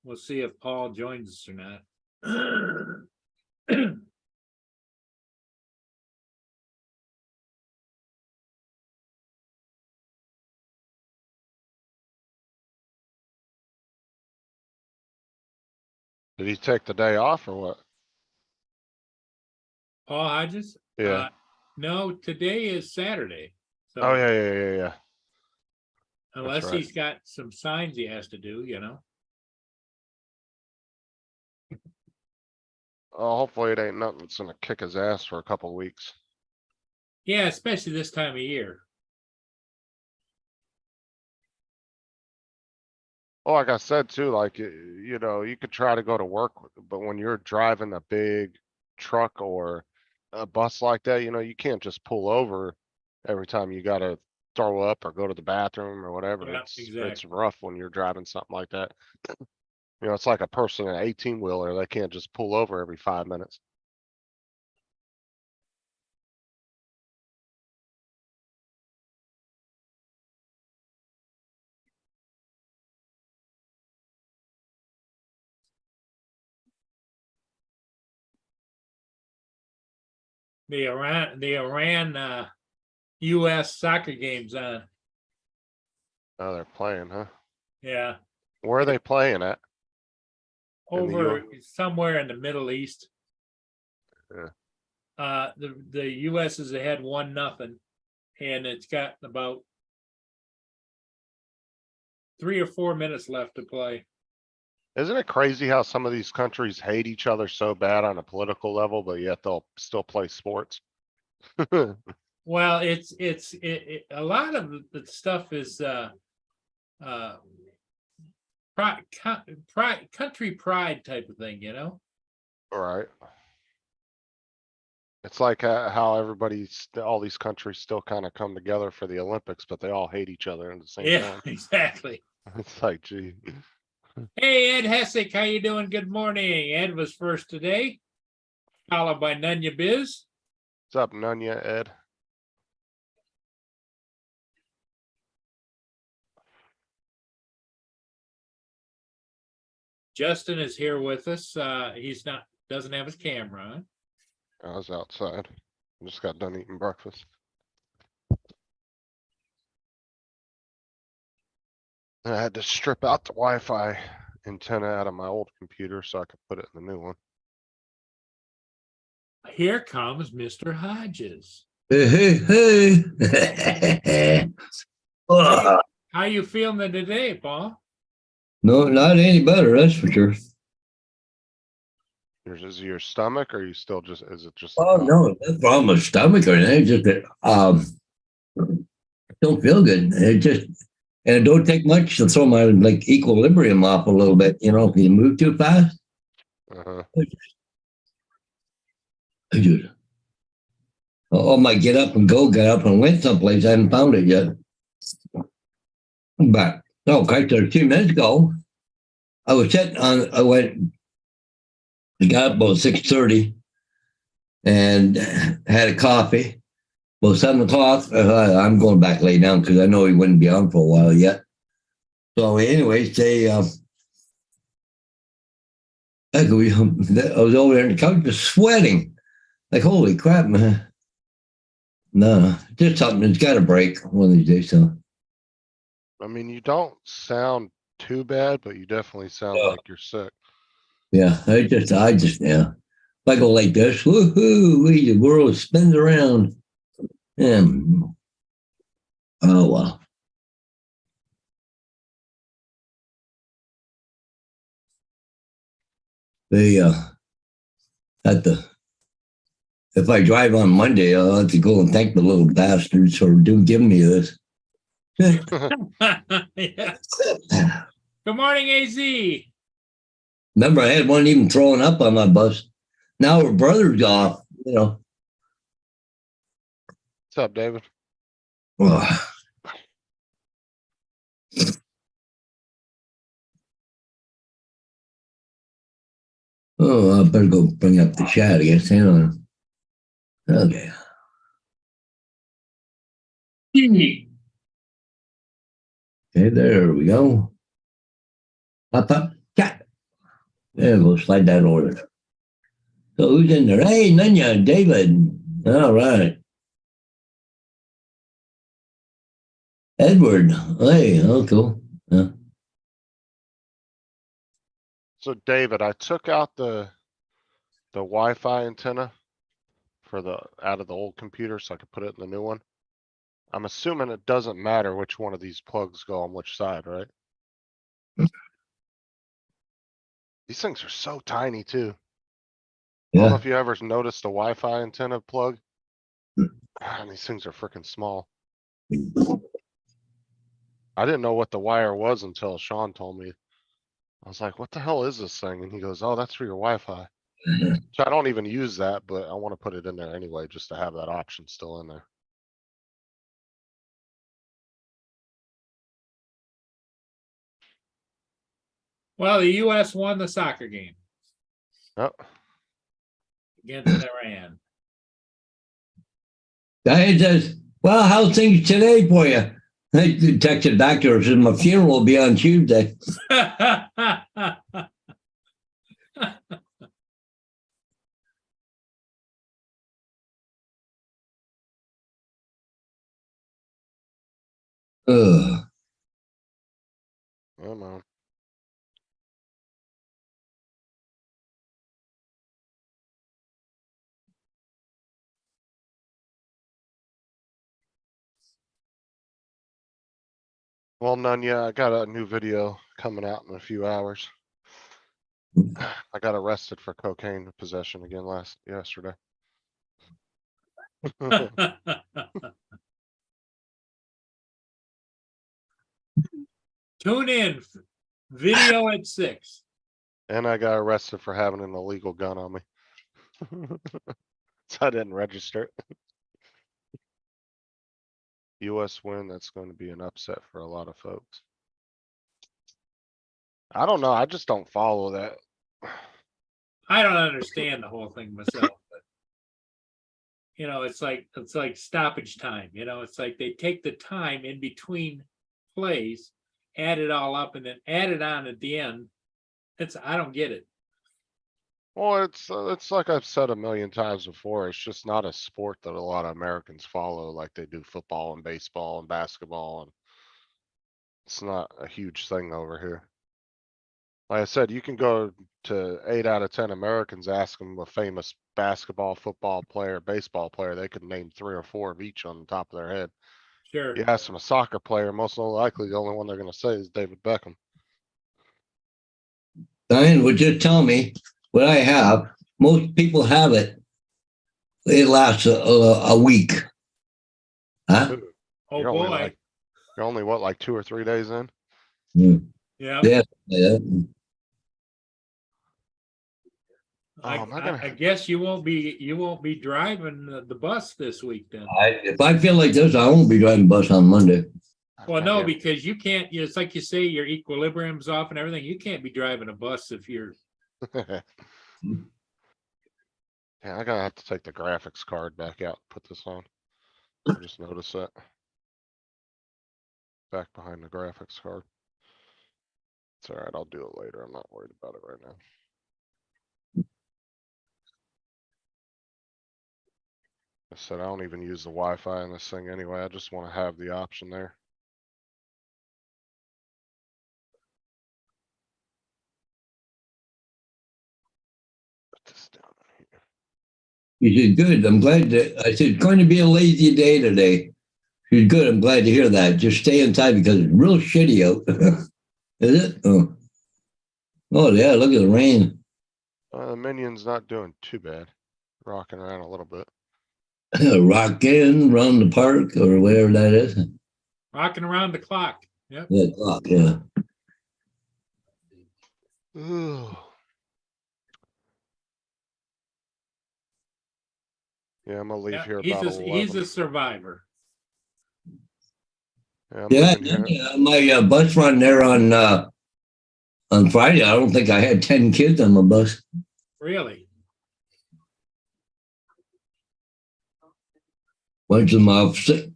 We'll see if Paul joins us or not. Did he take the day off or what? Paul Hodges? Yeah. No, today is Saturday. So Oh yeah. unless right. he's got some signs he has to do, you know. Oh, hopefully it ain't nothing that's gonna kick his ass for a couple weeks. Yeah, especially this time of year. Well, like I said too, like you know, you could try to go to work, but when you're driving a big truck or a bus like that, you know, you can't just pull over every time you gotta throw up or go to the bathroom or whatever. Yeah, It's exactly. rough when you're driving something like that. You know, it's like a person in an 18-wheeler, they can't just pull over every 5 minutes. The Iran US soccer games on. Oh, they're playing, huh? Yeah. Where are they playing at? In the Over somewhere in the Middle East. Yeah. The US is ahead 1-0, and it's got about 3 or 4 minutes left to play. Isn't it crazy how some of these countries hate each other so bad on a political level, but yet they'll still play sports? Well, it's a lot of the stuff is country pride type of thing, you know. Right. It's like how all these countries still kind of come together for the Olympics, but they all hate each other at the same Yeah, time. exactly. It's like, gee. Hey, Ed Hessick, how you doing? Good morning. Ed was first today, followed by Nunya Biz. What's up, Nunya, Ed? Justin is here with us. He's doesn't have his camera on. I was outside. I just got done eating breakfast. And I had to strip out the Wi-Fi antenna out of my old computer so I could put it in the new one. Here comes Mr. Hodges. Hey. How you feeling today, Paul? No, not any better, that's for sure. Is it your stomach or you still just, is it just? Oh, no, no problem with stomach or anything. Just that, don't feel good. It just, and it don't take much to throw my like equilibrium off a little bit. You know, if you move too fast. Uh-huh. I just, my get up and went someplace. I haven't found it yet. But no, quite a few minutes ago, I was sitting on. I got up about 6:30 and had a coffee. About 7 o'clock, I'm going back lay down because I know he wouldn't be on for a while yet. So, anyways, I was over there on the couch just sweating. Like, holy crap, man. No, just something that's got to break one of these days. So. I mean, you don't sound too bad, but you definitely sound like you're sick. Yeah, I just, yeah. If I go like this, woohoo, the world spins around. Oh, well. They, if I drive on Monday, I'll have to go and thank the little bastards for giving me this. Yeah. Good morning, AZ. Remember, I had one even throwing up on my bus. Now her brother's off, you know. What's up, David? Oh, I better go bring up the chat, I guess. Hang on. Okay. Okay, there we go. Up, chat. Yeah, we'll slide that over. So who's in there? Hey, Nanya, David. All right. Edward. Hey, oh, cool. Yeah. So David, I took out the Wi-Fi antenna for out of the old computer so I could put it in the new one. I'm assuming it doesn't matter which one of these plugs go on which side, right? These things are so tiny too. I don't know Yeah. if you ever noticed the Wi-Fi antenna plug. Man, these things are freaking small. I didn't know what the wire was until Sean told me. I was like, what the hell is this thing? And he goes, oh, that's for your Wi-Fi. So I don't even use that, but I want to put it in there anyway, just to have that option still in there. Well, the US won the soccer game Oh, against Iran. Guy says, well, how's things today for you? I texted back to her, said my funeral will be on Tuesday. Ugh. oh no. Well, none yet. I got a new video coming out in a few hours. I got arrested for cocaine possession again yesterday. Tune in, video at 6. And I got arrested for having an illegal gun on me. So I didn't register it. US win, that's going to be an upset for a lot of folks. I don't know. I just don't follow that. I don't understand the whole thing myself, but it's like stoppage time. It's like they take the time in between plays, add it all up, and then add it on at the end. I don't get it. Well, it's like I've said a million times before. It's just not a sport that a lot of Americans follow like they do football and baseball and basketball. And it's not a huge thing over here. Like I said, you can go to 8 out of 10 Americans, ask them a famous basketball, football player, baseball player. They could name 3 or 4 of each on the top of their head. Sure. You ask them a soccer player, most likely the only one they're going to say is David Beckham. Diane would just tell me what I have. Most people have it. It lasts a week. Huh? Oh You're only boy. you're only what, like 2 or 3 days in? Yeah. Yeah. I guess you won't be driving the bus this week then. If I feel like this, I won't be driving bus on Monday. Well, no, because you can't. It's like you say, your equilibrium's off and everything. You can't be driving a bus if you're. Yeah, I'm gonna have to take the graphics card back out and put this on. I just noticed that. Back behind the graphics card. It's alright, I'll do it later. I'm not worried about it right now. I said I don't even use the Wi-Fi in this thing anyway. I just wanna have the option there. Put this down here. You said, good. I'm glad that I said it's going to be a lazy day today. She's good. I'm glad to hear that. Just stay inside because it's real shitty out. Is it? Oh. Oh yeah, look at the rain. The Minion's not doing too bad. Rocking around a little bit. Rocking around the park or wherever that is. Rocking around the clock. Yep. Yeah, clock, yeah. Ooh. Yeah, I'm gonna leave Yeah, here he's about 11. a survivor. Yeah, I'm Yeah, leaving here. my bus run there on Friday. I don't think I had 10 kids on my bus. Really? Bunch of them off sick.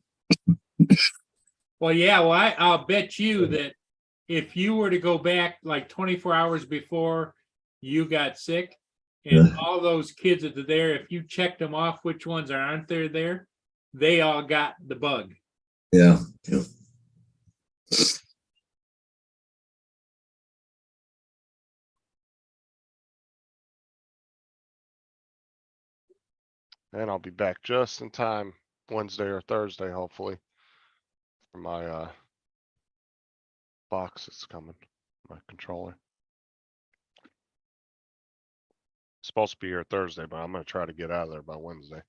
Well, yeah. Well, I'll bet you that if you were to go back like 24 hours before you got sick. And Yeah. all those kids that are there, if you checked them off, which ones aren't there, they all got the bug. Yeah. Yeah. And I'll be back just in time Wednesday or Thursday, hopefully. For my box that's coming, my controller. Supposed to be here Thursday, but I'm gonna try to get out of there by Wednesday.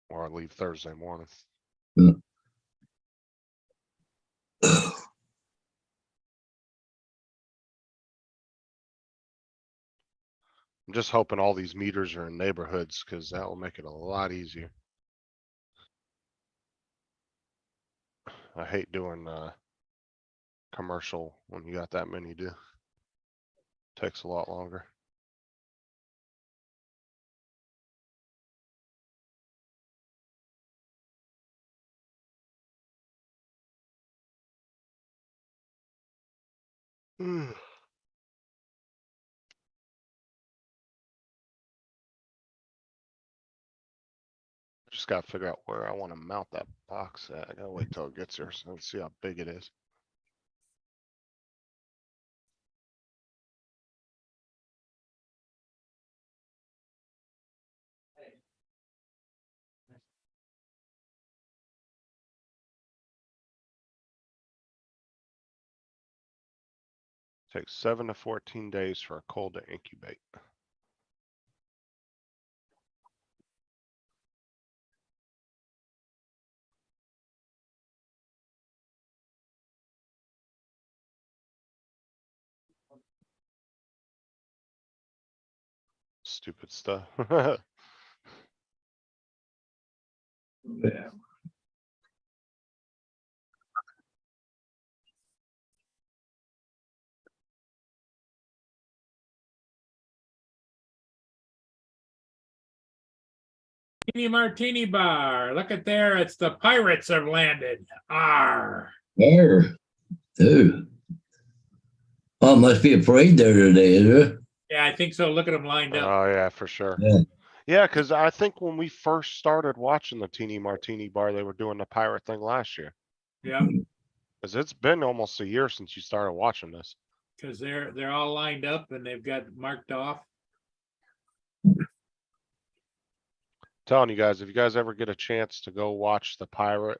Or I leave Thursday morning. I'm just hoping all these meters are in neighborhoods, cause that will make it a lot easier. I hate doing commercial when you got that many to do. Takes a lot longer. Just gotta figure out where I wanna mount that box at. I gotta wait till it gets here, so let's see how big it is. Takes 7 to 14 days for a cold to incubate. Stupid stuff. Yeah. Teeny Martini Bar. Look at there. It's the Pirates have landed. Arr. There. Dude. Oh, must be a parade there today, is there? Yeah, I think so. Look at them lined up. Oh yeah, for sure. Yeah. Yeah, cause I think when we first started watching the Teeny Martini Bar, they were doing the pirate thing last year. Yeah, Cause it's been almost a year since you started watching this. because they're all lined up and they've got marked off. Telling you guys, if you guys ever get a chance to go watch the pirate,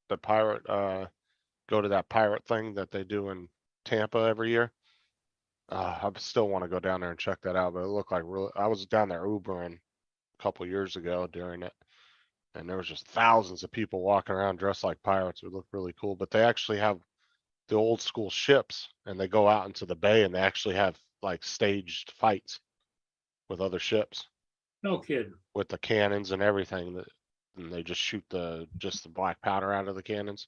go to that pirate thing that they do in Tampa every year. I still want to go down there and check that out, but it looked like real. I was down there Ubering a couple years ago during it, and there was just thousands of people walking around dressed like pirates. It looked really cool, but they actually have the old school ships, and they go out into the bay, and they actually have like staged fights with other ships No kidding. with the cannons and everything. That and they just shoot the black powder out of the cannons.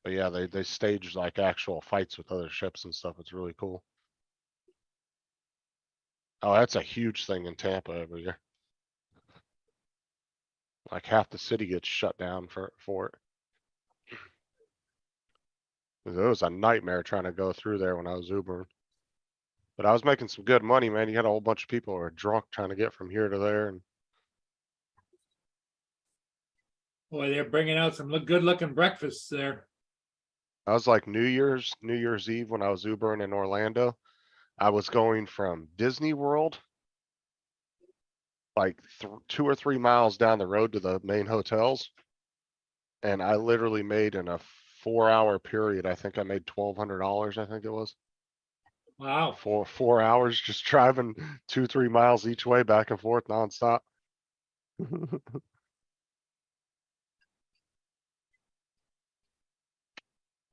But yeah, they stage like actual fights with other ships and stuff. It's really cool. Oh, that's a huge thing in Tampa every year. Like half the city gets shut down for it. It was a nightmare trying to go through there when I was Ubering. But I was making some good money, man. You had a whole bunch of people who were drunk trying to get from here to there, and Boy, they're bringing out some good looking breakfasts there. I was like New Year's Eve when I was Ubering in Orlando. I was going from Disney World, like 2 or 3 miles down the road to the main hotels. And I literally made in a 4-hour period, I think I made $1,200, I think it was. Wow. For 4 hours just driving 2-3 miles each way back and forth nonstop.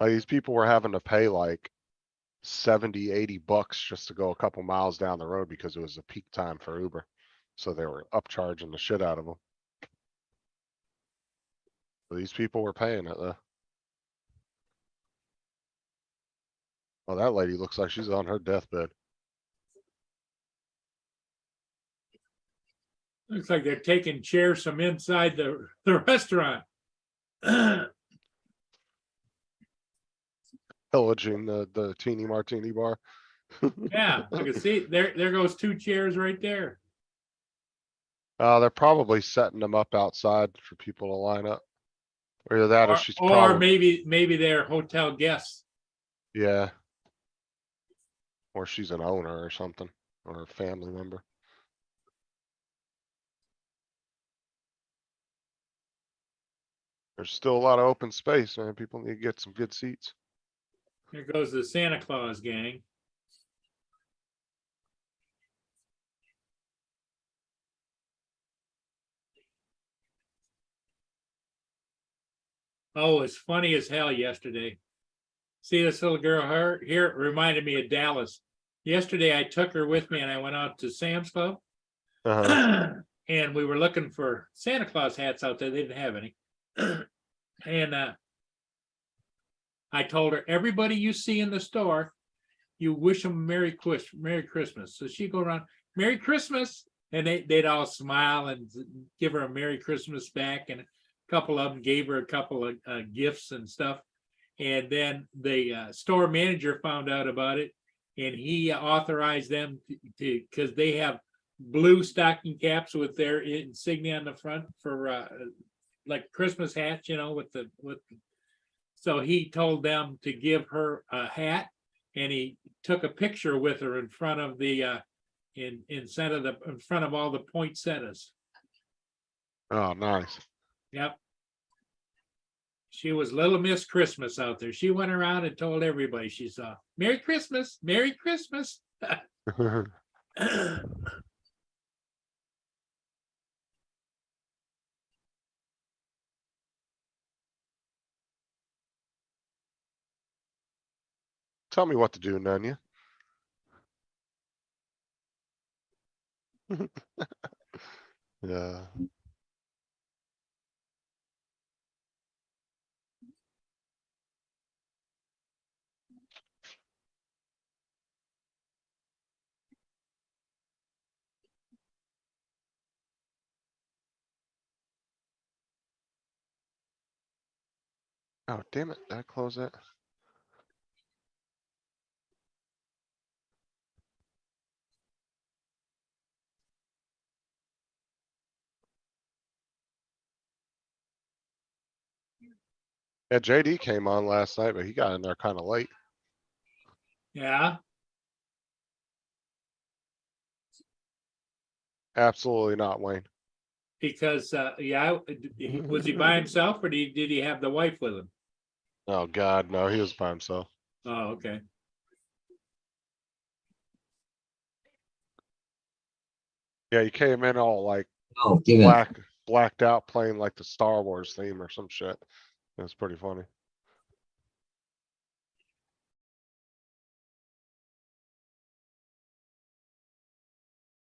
Like these people were having to pay like 70, 80 bucks just to go a couple miles down the road because it was a peak time for Uber. So they were upcharging the shit out of them. But these people were paying it though. Well, that lady looks like she's on her deathbed. Looks like they're taking chairs from inside the restaurant. pillaging the teeny martini bar. Yeah, I can see, there goes 2 chairs right there. They're probably setting them up outside for people to line up. Or either that or she's Or probably, maybe they're hotel guests. yeah. Or she's an owner or something, or a family member. There's still a lot of open space, man. People need to get some good seats. Here goes the Santa Claus gang. Oh, it's funny as hell yesterday. See this little girl here, it reminded me of Dallas. Yesterday I took her with me and I went out to Sam's Club. Uh-huh. And we were looking for Santa Claus hats out there. They didn't have any. And I told her, everybody you see in the store, you wish them Merry Christmas. So she'd go around, Merry Christmas. And they'd all smile and give her a Merry Christmas back. And a couple of them gave her a couple of gifts and stuff. And then the store manager found out about it. And he authorized them to because they have blue stocking caps with their insignia on the front for like Christmas hats, so he told them to give her a hat, and he took a picture with her in front of the in front of all the poinsettias. Oh, nice. Yep. She was Little Miss Christmas out there. She went around and told everybody she saw, Merry Christmas, Merry Christmas. Tell me what to do, Nanya. Yeah. Oh, damn it. Did I close that? Yeah, JD came on last night, but he got in there kind of late. Yeah, Absolutely not, Wayne. because was he by himself or did he have the wife with him? Oh, God, no, he was by himself. Oh, okay. Yeah, he came in all like Oh, give it. blacked out playing like the Star Wars theme or some shit. It was pretty funny.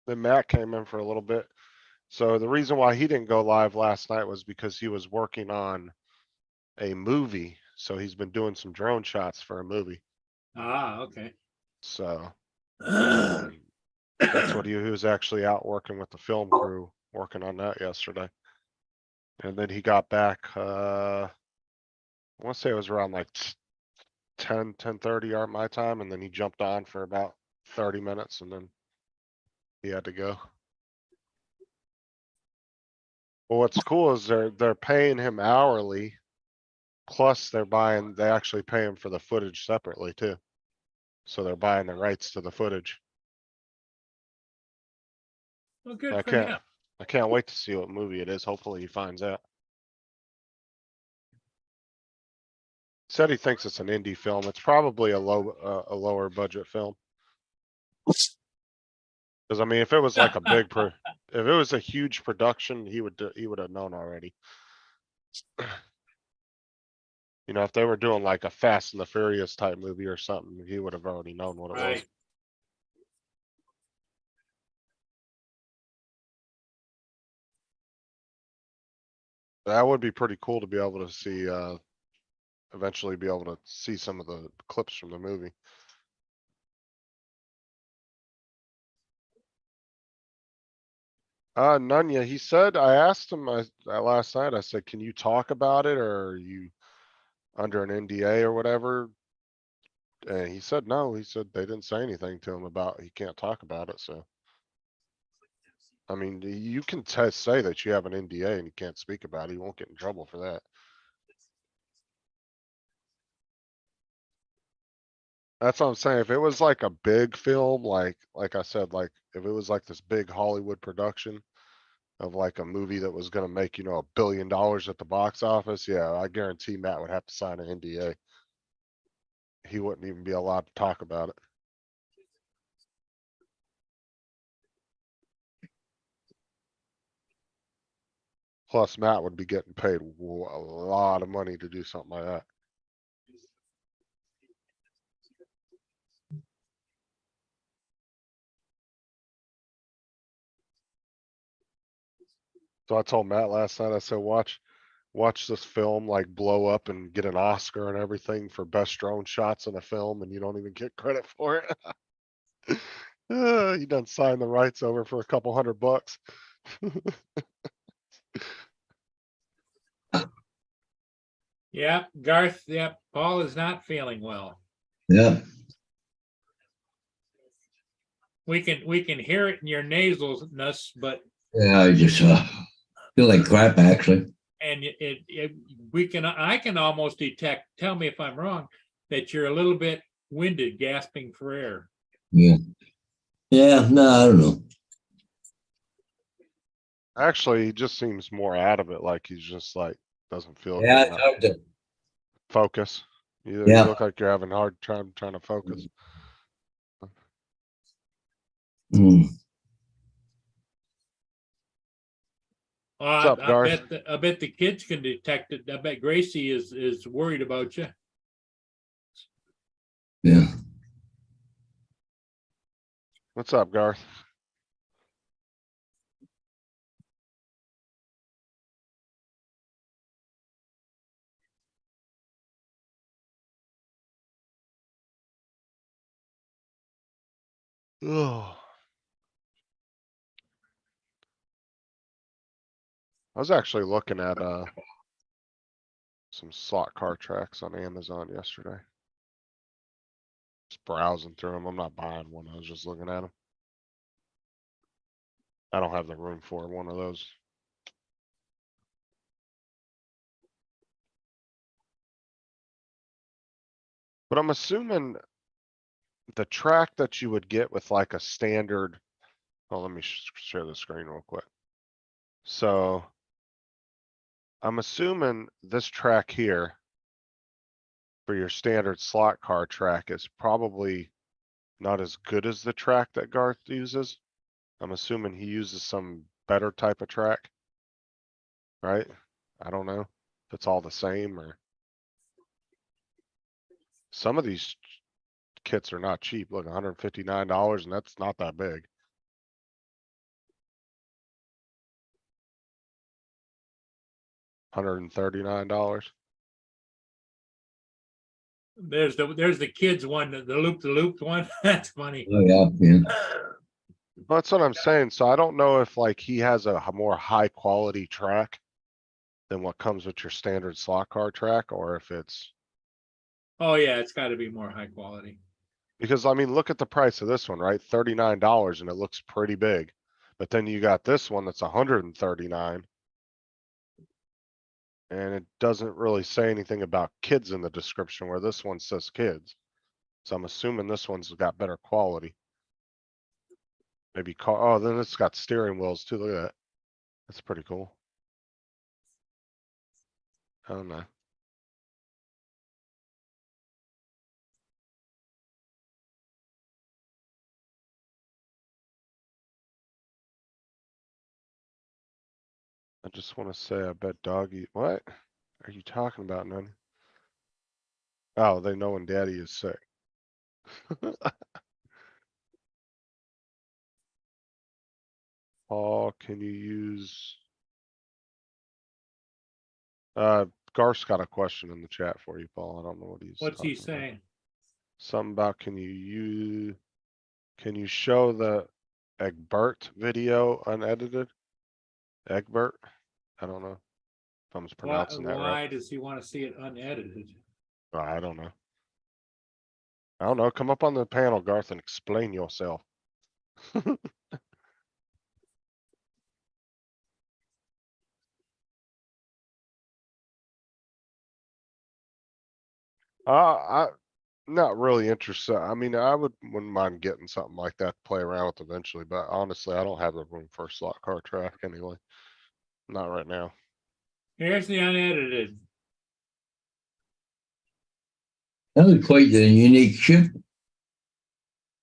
Then Matt came in for a little bit. So the reason why he didn't go live last night was because he was working on a movie. So he's been doing some drone shots for a movie. Ah, okay. So that's what he was actually out working with the film crew, working on that yesterday. And then he got back, I want to say it was around like 10:30 my time, and then he jumped on for about 30 minutes and then he had to go. Well, what's cool is they're paying him hourly. Plus they actually pay him for the footage separately too. So they're buying the rights to the footage. Well, good I for can't, him. I can't wait to see what movie it is. Hopefully he finds out. Said he thinks it's an indie film. It's probably a lower budget film. Cause I mean, if it was like if it was a huge production, he would have known already. You know, if they were doing like a Fast and the Furious type movie or something, he would have already known what it was. Right. That would be pretty cool to be able to see, eventually be able to see some of the clips from the movie. None yet. He said, I asked him last night, I said, can you talk about it or are you under an NDA or whatever? And he said, no, he said they didn't say anything to him about, he can't talk about it, so. I mean, you can say that you have an NDA and you can't speak about it. You won't get in trouble for that. That's what I'm saying. If it was like a big film, like I said, like if it was like this big Hollywood production of like a movie that was gonna make, $1 billion at the box office, yeah, I guarantee Matt would have to sign an NDA. He wouldn't even be allowed to talk about it. Plus Matt would be getting paid a lot of money to do something like that. So I told Matt last night, I said, watch this film like blow up and get an Oscar and everything for best drone shots in a film and you don't even get credit for it. You done signed the rights over for a couple $100. Yeah, Garth, yeah, Paul is not feeling well. Yeah. We can hear it in your nasalness, but, Yeah, I just feel like crap actually. and I can almost detect, tell me if I'm wrong, that you're a little bit winded, gasping for air. Yeah. Yeah, no, I don't know. Actually, he just seems more out of it, like he's just like, doesn't feel good Yeah, it's enough. hard to. Focus. You Yeah. look like you're having a hard time trying to focus. Mm. I up, Garth? I bet the kids can detect it. I bet Gracie is worried about you. Yeah. What's up, Garth? Oh. I was actually looking at some slot car tracks on Amazon yesterday. Just browsing through them. I'm not buying one. I was just looking at them. I don't have the room for one of those. But I'm assuming the track that you would get with like a standard. Oh, let me share the screen real quick. So I'm assuming this track here for your standard slot car track is probably not as good as the track that Garth uses. I'm assuming he uses some better type of track. Right? I don't know if it's all the same or. Some of these kits are not cheap. Look, $159 and that's not that big. $139. There's the kids one, the loop one. That's funny. Oh, yeah. Yeah. That's what I'm saying. So I don't know if like he has a more high quality track than what comes with your standard slot car track, or if it's. Oh yeah, it's got to be more high quality. Because I mean, look at the price of this one, right? $39 and it looks pretty big. But then you got this one that's 139. And it doesn't really say anything about kids in the description where this one says kids. So I'm assuming this one's got better quality. Maybe oh, then it's got steering wheels too. Look at that. That's pretty cool. I don't know. I just want to say, I bet doggy, what are you talking about, None? Oh, they know when daddy is sick. Paul, can you use? Garth's got a question in the chat for you, Paul. I don't know what he's. What's he talking about. saying? Something about can you show the Egbert video unedited? Egbert? I don't know if I'm pronouncing that right. Why does he want to see it unedited? I don't know. I don't know, come up on the panel, Garth, and explain yourself. I not really interested. I mean, wouldn't mind getting something like that to play around with eventually, but honestly, I don't have the room for a slot car track anyway. Not right now. Here's the unedited. That was quite a unique ship.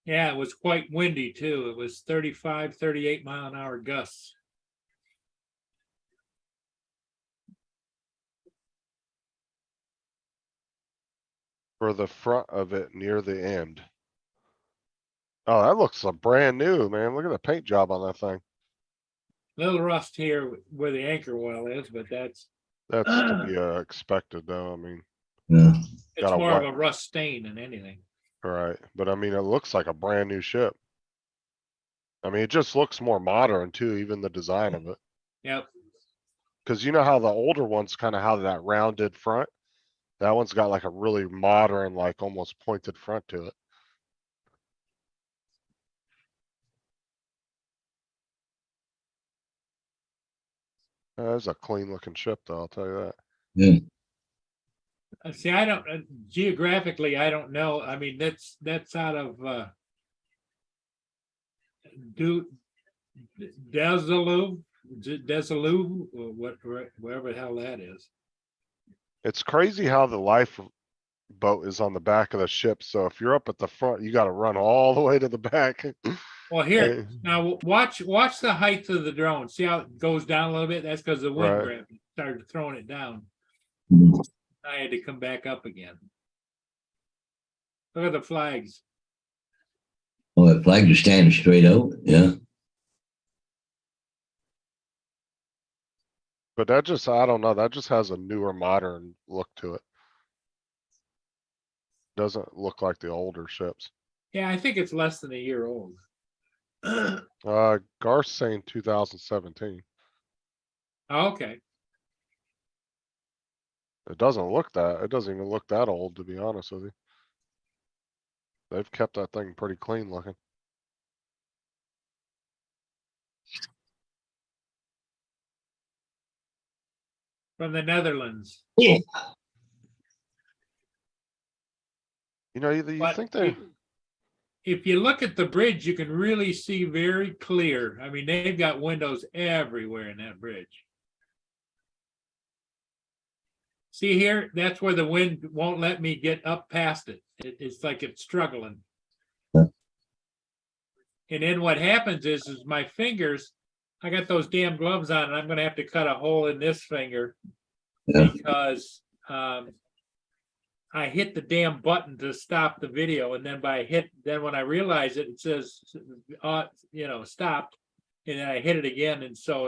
Yeah, it was quite windy too. It was 35, 38 mile an hour gusts. For the front of it near the end. Oh, that looks brand new, man. Look at the paint job on that thing. Little rust here where the anchor well is, but that's That's to be expected though. I mean, Yeah. it's got a more of white- a rust stain than anything. right, but I mean, it looks like a brand new ship. I mean, it just looks more modern too, even the design of it. Yep. Cause you know how the older ones kind of have that rounded front? That one's got like a really modern, like almost pointed front to it. That's a clean looking ship though, I'll tell you that. Yeah. See, I don't geographically, I don't know. I mean, that's out of Desaloo, or wherever the hell that is. It's crazy how the life boat is on the back of the ship. So if you're up at the front, you gotta run all the way to the back. Well, here now, watch the height of the drone. See how it goes down a little bit? That's because the wind Right. gravity started throwing it down. Mhm. I had to come back up again. Look at the flags. Oh, that flag is standing straight out. Yeah. But that just, I don't know, that just has a newer modern look to it. Doesn't look like the older ships. Yeah, I think it's less than a year old. Garth's saying 2017. Okay. It doesn't even look that old, to be honest with you. They've kept that thing pretty clean looking. From the Netherlands. You know, you But think they, if you look at the bridge, you can really see very clear. I mean, they've got windows everywhere in that bridge. See here, that's where the wind won't let me get up past it. It's like it's struggling. Yeah. And then what happens is my fingers, I got those damn gloves on and I'm gonna have to cut a hole in this finger Yeah. because I hit the damn button to stop the video, and then then when I realize it, it says, stopped, and then I hit it again, and so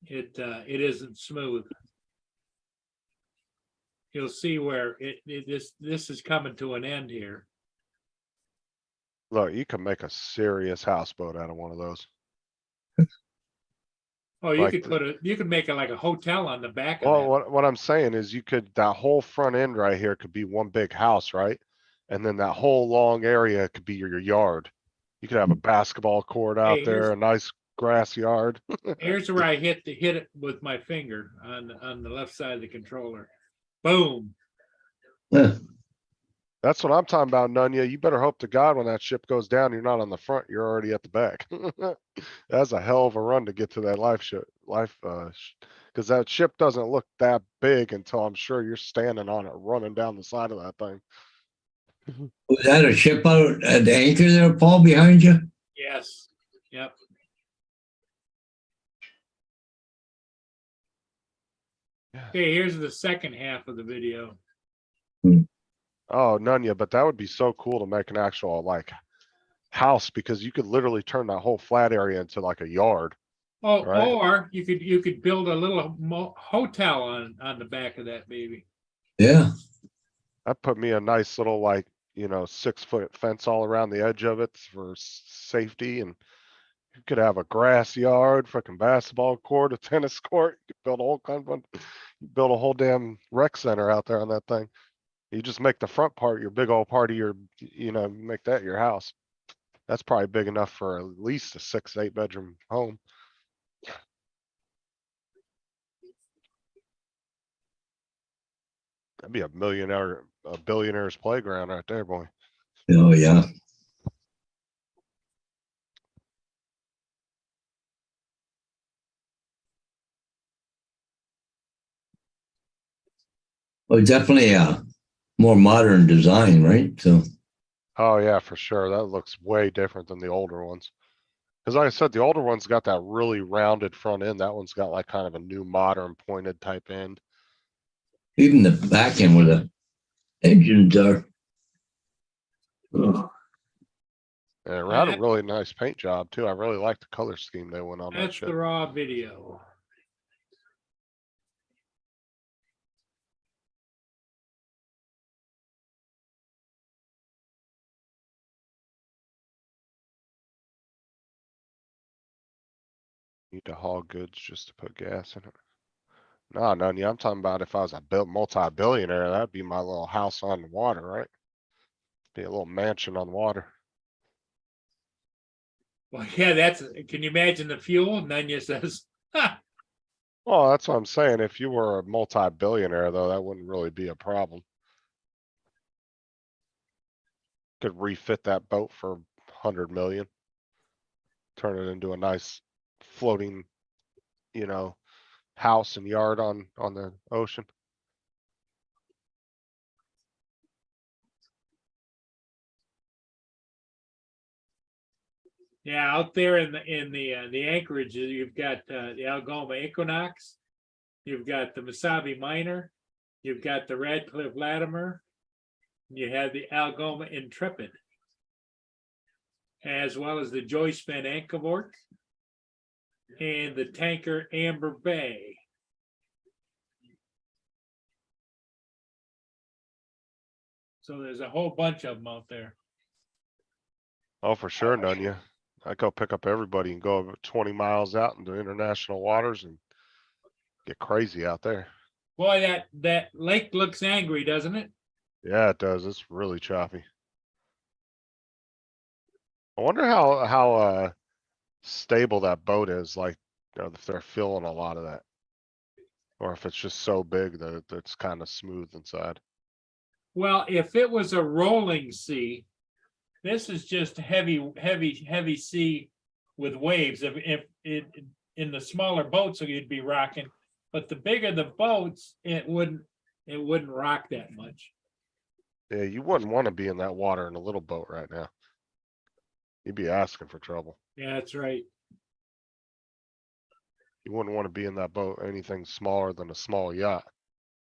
it isn't smooth. You'll see where this is coming to an end here. look, you can make a serious houseboat out of one of those. Oh, you Like could you could make it like a hotel on the back of Well, that. what I'm saying is that whole front end right here could be one big house, right? And then that whole long area could be your yard. You could have a basketball court out Hey, there, a nice grass yard. Here's where I hit it with my finger on the left side of the controller. Boom. Yeah. That's what I'm talking about, Nunya. You better hope to God when that ship goes down, you're not on the front, you're already at the back. That's a hell of a run to get to that cause that ship doesn't look that big until I'm sure you're standing on it, running down the side of that thing. Was that a ship out at the anchor there, Paul, behind you? Yes. Yep. Okay, here's the second half of the video. Oh, Nunya, but that would be so cool to make an actual like house because you could literally turn that whole flat area into like a yard. Oh, Right. or you could build a little hotel on the back of that baby. Yeah. That put me a nice little like, 6-foot fence all around the edge of it for safety, and you could have a grass yard, fucking basketball court, a tennis court. You could build a whole damn rec center out there on that thing. You just make the front part your big old part of your, you know, make that your house. That's probably big enough for at least a 6, 8 bedroom home. That'd be a billionaire's playground right there, boy. Oh, yeah. Well, definitely a more modern design, right? So, Oh yeah, for sure. That looks way different than the older ones. Cause like I said, the older one's got that really rounded front end. That one's got like kind of a new modern pointed type end. even the back end where the engines are. Oh, And it had a That- really nice paint job too. I really like the color scheme they went on that That's shit. the raw video. Need to haul goods just to put gas in it. No, none. Yeah, I'm talking about if I was a multi-billionaire, that'd be my little house on the water, right? Be a little mansion on the water. Well, yeah, that's, can you imagine the fuel? Nanya says, "Ha, Well, that's what I'm saying. If you were a multi-billionaire though, that wouldn't really be a problem. Could refit that boat for 100 million. Turn it into a nice floating, you know, house and yard on the ocean. yeah, out there in the Anchorage, you've got the Algoma Equinox, you've got the Mesabi Minor, you've got the Radcliffe Latimer, you have the Algoma Intrepid, as well as the Joyce Van Ankevort and the tanker Amber Bay. So there's a whole bunch of them out there. Oh, for sure, Nunya. I go pick up everybody and go over 20 miles out into international waters and get crazy out there. Boy, that lake looks angry, doesn't it? Yeah, it does. It's really choppy. I wonder how stable that boat is, like, you know, if they're filling a lot of that. Or if it's just so big that it's kind of smooth inside. Well, if it was a rolling sea, this is just heavy sea with waves. If it in the smaller boats, so you'd be rocking, but the bigger the boats, it wouldn't rock that much. Yeah, you wouldn't want to be in that water in a little boat right now. You'd be asking for trouble. Yeah, that's right. You wouldn't want to be in that boat anything smaller than a small yacht.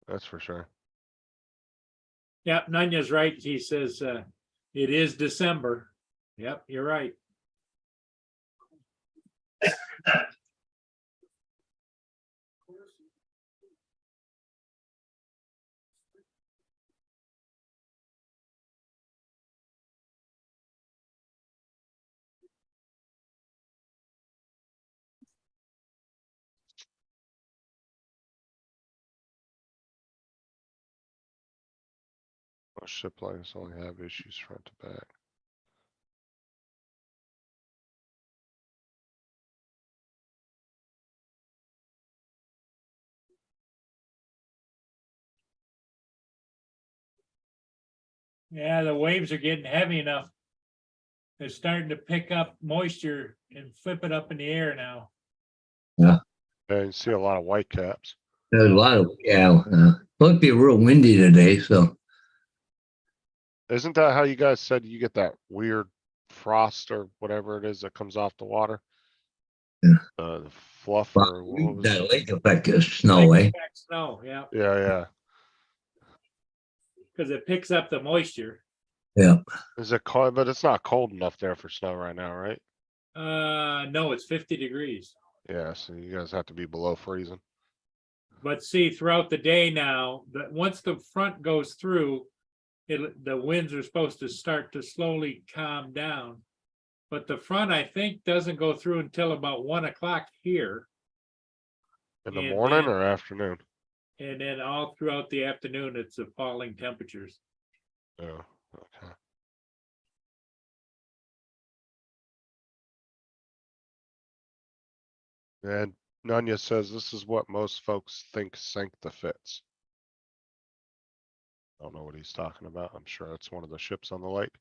That's for sure. Yep, Nanya's right. He says it is December. Yep, you're right. Most ship lines only have issues front to back. Yeah, the waves are getting heavy enough. They're starting to pick up moisture and flip it up in the air now. Yeah, you see a lot of white caps. there's a lot of, yeah. Supposed to be real windy today, so Isn't that how you guys said you get that weird frost or whatever it is that comes off the water? Yeah. The fluff or what was that it? lake effect is snow, eh? Snow, yeah, Yeah. because it picks up the moisture. Yeah. Is it cold? But it's not cold enough there for snow right now, right? No, it's 50 degrees. Yeah, so you guys have to be below freezing. But see, throughout the day now, that once the front goes through, the winds are supposed to start to slowly calm down. But the front, I think, doesn't go through until about 1 o'clock here. In the And morning then- or afternoon? And then all throughout the afternoon, it's the falling temperatures. Yeah, okay. And Nunya says this is what most folks think sank the Fitz. I don't know what he's talking about. I'm sure it's one of the ships on the lake.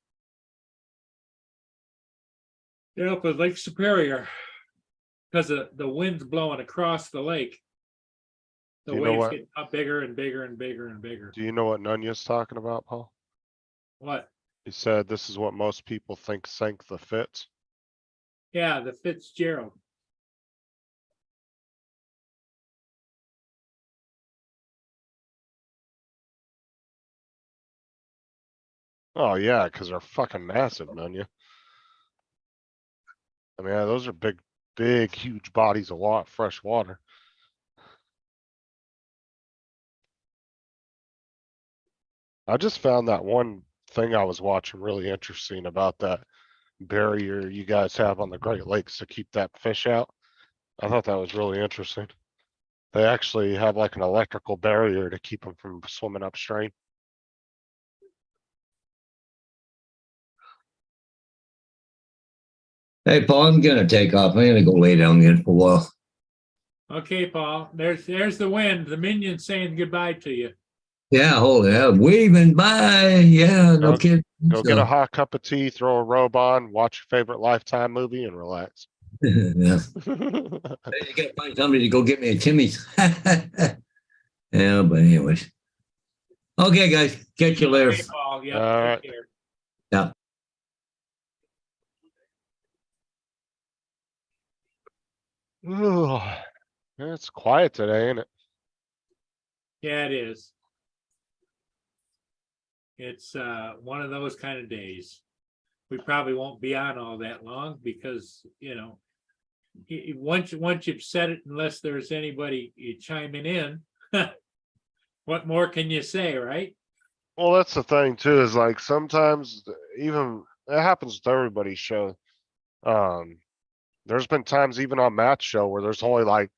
Yeah, but Lake Superior, because the wind's blowing across the lake. The Do you know waves what- get up bigger and bigger and bigger and bigger. Do you know what Nunya's talking about, Paul? What? He said this is what most people think sank the Fitz. Yeah, the Fitzgerald. Oh yeah, cuz they're fucking massive, Nunya. I mean, yeah, those are big, big, huge bodies of fresh water. I just found that one thing I was watching really interesting about that barrier you guys have on the Great Lakes to keep that fish out. I thought that was really interesting. They actually have like an electrical barrier to keep them from swimming upstream. Hey, Paul, I'm gonna take off. I'm gonna go lay down again for a while. Okay, Paul, there's the wind, the minion saying goodbye to you. Yeah, hold it. Waving bye. Yeah, no Go- kidding. Go get a hot cup of tea, throw a robe on, watch your favorite Lifetime movie and relax. Yeah. You gotta find somebody to go get me a Timmy's. Yeah, but anyways. Okay, guys. Catch you later. Okay, Paul, yeah, All right. take care. Yeah. Ugh. Yeah, it's quiet today, ain't it? Yeah, it is. It's one of those kind of days. We probably won't be on all that long because, once you've said it, unless there's anybody chiming in, what more can you say, right? Well, that's the thing too, is like sometimes even, it happens to everybody's show. There's been times even on Matt's show where there's only like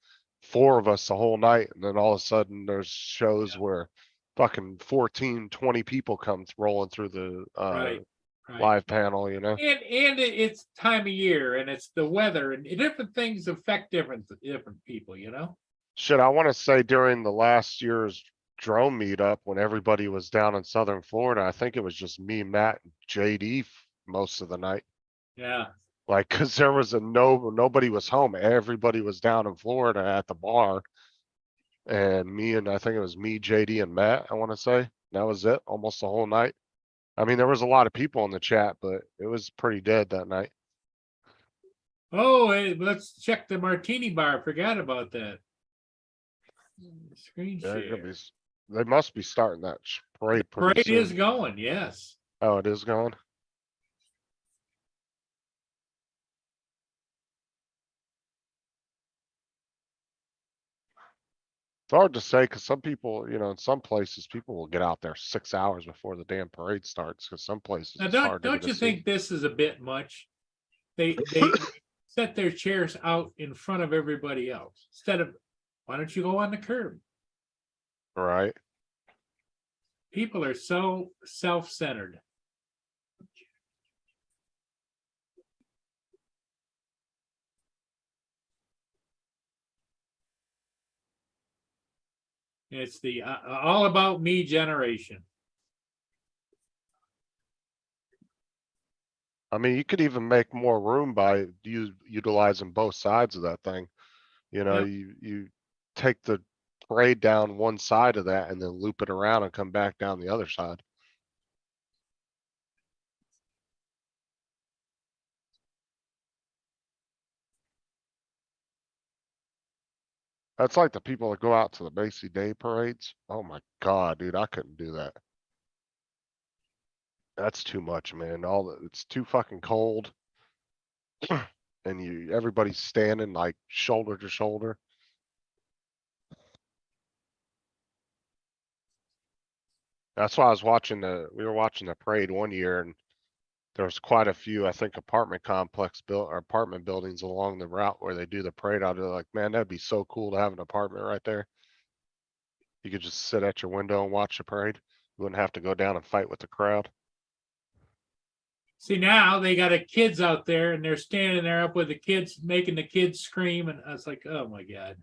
4 of us the whole night, and then all of a sudden there's shows where fucking 14, 20 people come rolling through the Right. Right. live panel, you know? And it's time of year and it's the weather and different things affect different people, Shit, I wanna say during the last year's drone meetup, when everybody was down in southern Florida, I think it was just me, Matt, and JD most of the night. Yeah. Like, cause there was nobody was home. Everybody was down in Florida at the bar. And I think it was me, JD and Matt, I wanna say. That was it, almost the whole night. I mean, there was a lot of people in the chat, but it was pretty dead that night. Oh, hey, let's check the martini bar. Forgot about that. Screen They're gonna share. be They must be starting that parade pretty Parade is soon. going, yes. Oh, it is going? It's hard to say, cause some people, in some places, people will get out there 6 hours before the damn parade starts, cause some places Now, it's hard to don't get a you seat. think this is a bit much? They set their chairs out in front of everybody else instead of, why don't you go on the curb? Right? People are so self-centered. It's the all about me generation. I mean, you could even make more room by utilizing both sides of that thing. Yep. You take the parade down one side of that and then loop it around and come back down the other side. That's like the people that go out to the Macy Day parades. Oh my God, dude, I couldn't do that. That's too much, man. It's too fucking cold. And everybody's standing like shoulder to shoulder. That's why we were watching the parade one year and there was quite a few, I think, apartment buildings along the route where they do the parade. I'd be like, man, that'd be so cool to have an apartment right there. You could just sit at your window and watch the parade. You wouldn't have to go down and fight with the crowd. See, now they got a kids out there and they're standing there up with the kids, making the kids scream, and I was like, oh my God.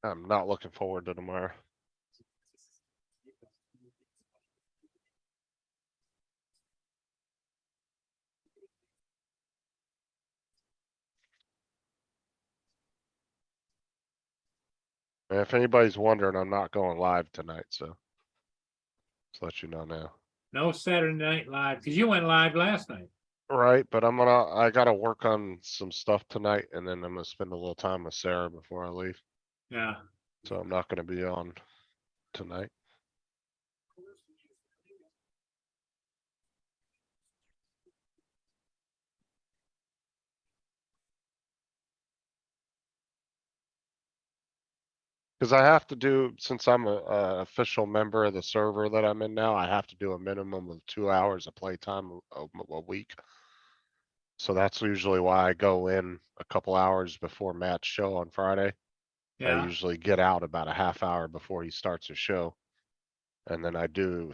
I'm not looking forward to tomorrow. And if anybody's wondering, I'm not going live tonight, so. Just let you know now. No Saturday Night Live, because you went live last night. Right, but I gotta work on some stuff tonight and then I'm gonna spend a little time with Sarah before I leave. Yeah. So I'm not gonna be on tonight. Cause I have to do, since I'm a official member of the server that I'm in now, I have to do a minimum of 2 hours of playtime a week. So that's usually why I go in a couple hours before Matt's show on Friday. I Yeah. usually get out about a half hour before he starts his show. And then I do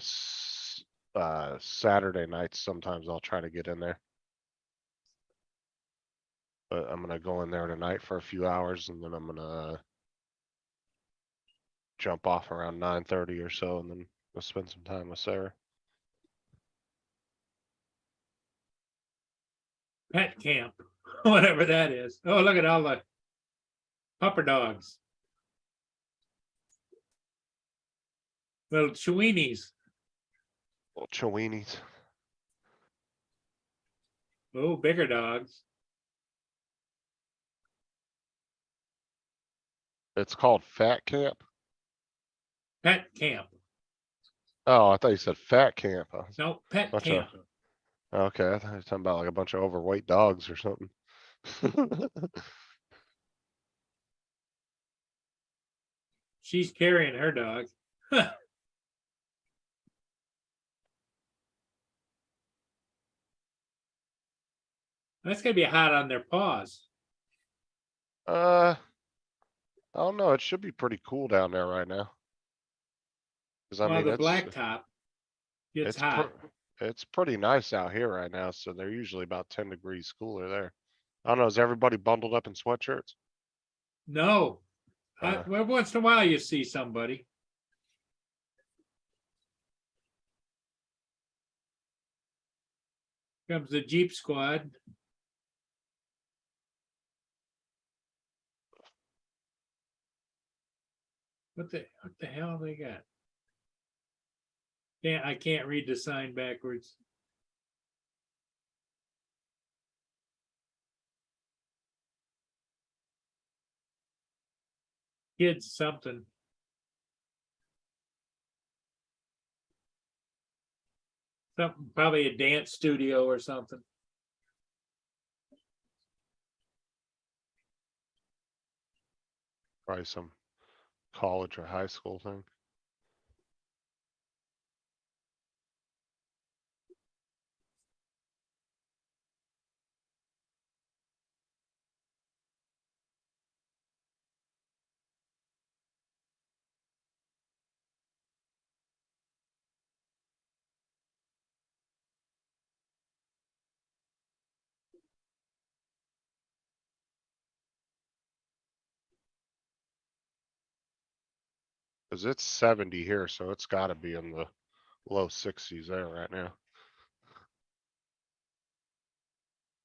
Saturday nights, sometimes I'll try to get in there. But I'm gonna go in there tonight for a few hours and then I'm gonna jump off around 9:30 or so and then go spend some time with Sarah. Pet camp, whatever that is. Oh, look at all the pupper dogs. Little Cheweenies. Little Cheweenies. Oh, bigger dogs. It's called Fat Camp. Pet camp. Oh, I thought you said Fat Camp. No, pet Bunch camp. Okay, I thought you were talking about like a bunch of overweight dogs or something. She's carrying her dog. That's gonna be hot on their paws. I don't know. It should be pretty cool down there right now. Cause I Well, mean, the blacktop gets it's hot. it's pretty nice out here right now. So they're usually about 10 degrees cooler there. I don't know. Is everybody bundled up in sweatshirts? No. Uh. Well, once in a while you see somebody. Comes the Jeep squad. What the hell they got? I can't read the sign backwards. Kids something. Something, probably a dance studio or something. Probably some college or high school thing. Cause it's 70 here, so it's gotta be in the low 60s there right now.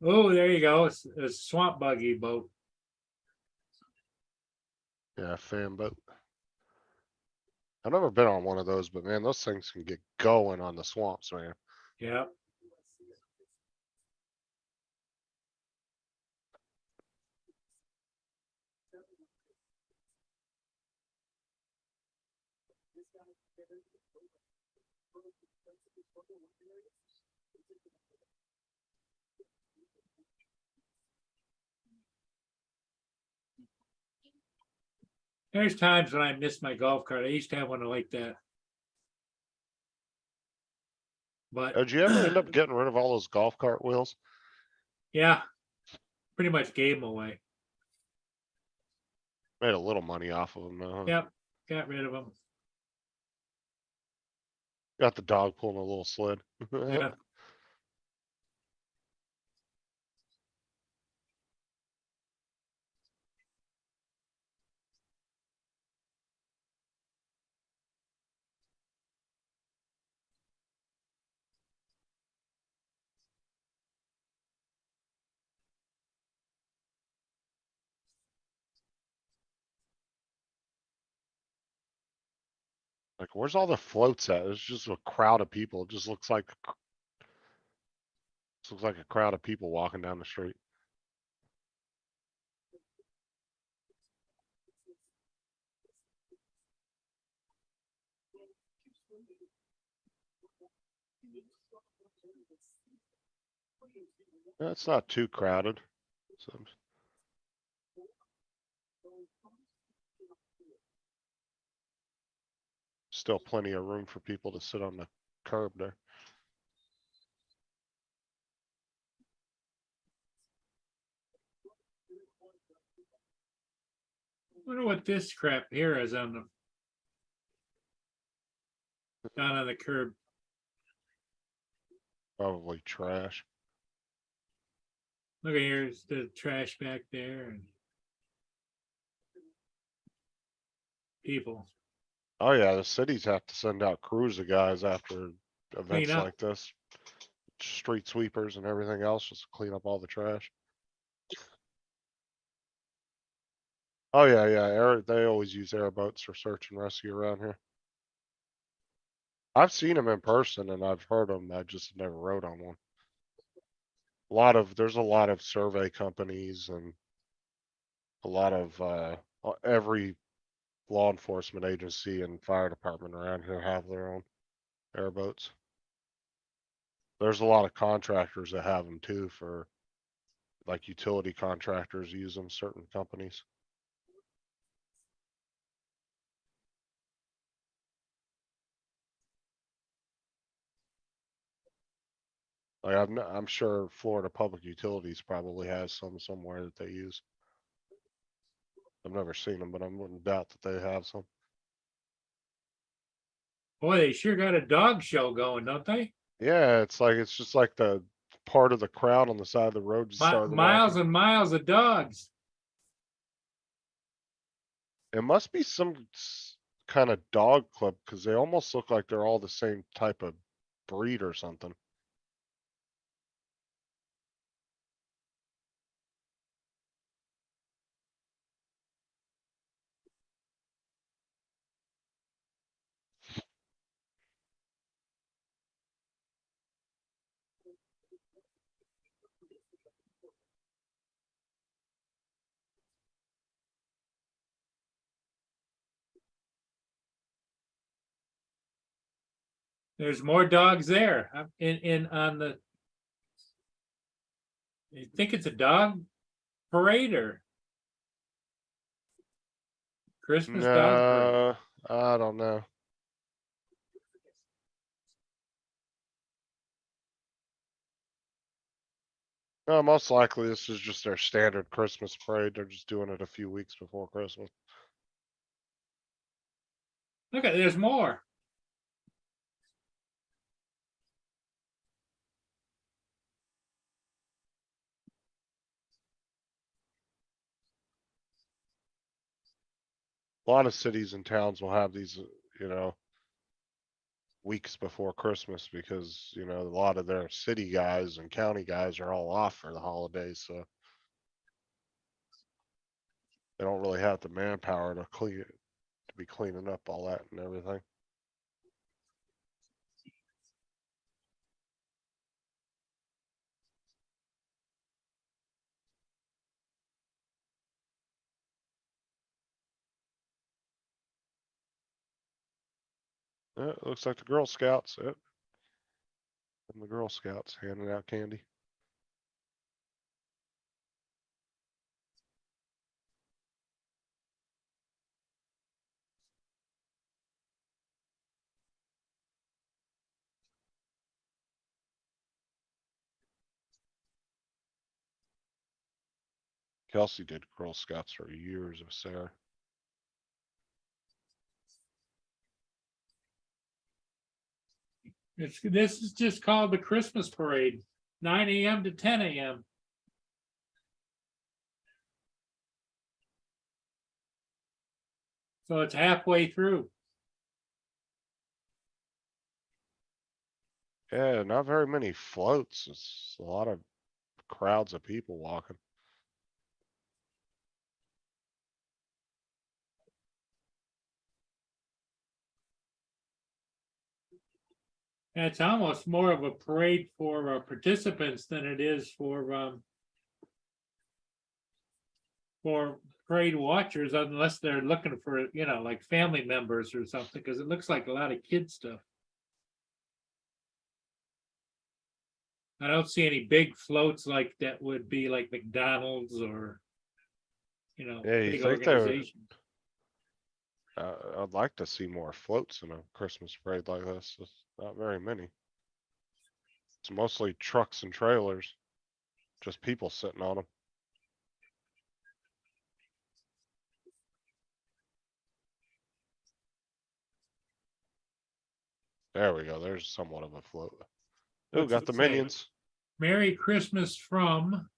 Oh, there you go. It's a swamp buggy boat. Yeah, fan boat. I've never been on one of those, but man, those things can get going on the swamps, man. Yeah. There's times when I miss my golf cart. I used to have one like that. But Did you ever end up getting rid of all those golf cart wheels? yeah, pretty much gave them away. Made a little money off of them though. Huh? Yep, got rid of them. Got the dog pulling a little sled. Yeah. Like, where's all the floats at? It's just a crowd of people. It just looks like a crowd of people walking down the street. It's not too crowded. So still plenty of room for people to sit on the curb there. Wonder what this crap here is on the down on the curb. Probably trash. Look at here's the trash back there and people. Oh yeah, the cities have to send out crews of guys after events up. like this. Street sweepers and everything else just to clean up all the trash. Oh yeah, yeah, they always use airboats for search and rescue around here. I've seen them in person and I've heard them. I just never rode on one. There's a lot of survey companies and a lot of every law enforcement agency and fire department around here have their own airboats. There's a lot of contractors that have them too, for like utility contractors use them, certain companies. Like I'm sure Florida Public Utilities probably has some somewhere that they use. I've never seen them, but I wouldn't doubt that they have some. Boy, they sure got a dog show going, don't they? Yeah, it's just like the part of the crowd on the side of the road just started Miles walking. and miles of dogs. It must be some kind of dog club because they almost look like they're all the same type of breed or something. There's more dogs there. In on the. I think it's a dog parade or Christmas dog parade. No, I don't know. No, most likely this is just their standard Christmas parade. They're just doing it a few weeks before Christmas. Look at there's more. A lot of cities and towns will have these, you know, weeks before Christmas because, you know, a lot of their city guys and county guys are all off for the holidays, so they don't really have the manpower to be cleaning up all that and everything. Yeah, it looks like the Girl Scouts. Yep. And the Girl Scouts handing out candy. Kelsey did Girl Scouts for years with Sarah. This is just called the Christmas parade, 9 AM to 10 AM. So it's halfway through. Yeah, not very many floats. It's a lot of crowds of people walking. And it's almost more of a parade for participants than it is for parade watchers, unless they're looking for, you know, like family members or something, because it looks like a lot of kid stuff. I don't see any big floats like that would be like McDonald's or, you know, Yeah, you big think they would- organizations. I'd like to see more floats in a Christmas parade like this. There's not very many. It's mostly trucks and trailers, just people sitting on them. There we go. There's somewhat of a float. Oh, What's got it the say? minions. Merry Christmas from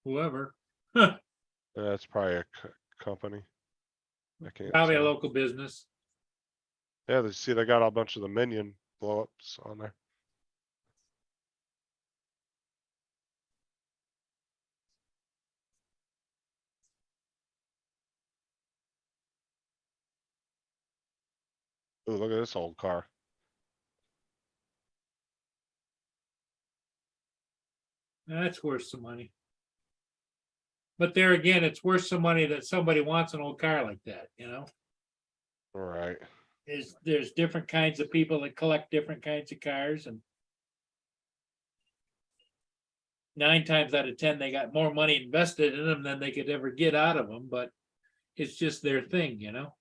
whoever, That's probably a company. I can't probably a say. local business. Yeah, they see they got a bunch of the minion blow ups on there. Oh, look at this old car. That's worth some money. But there again, it's worth some money that somebody wants an old car like that, you know? All right. There's different kinds of people that collect different kinds of cars, and 9 times out of 10, they got more money invested in them than they could ever get out of them, but it's just their thing, you know?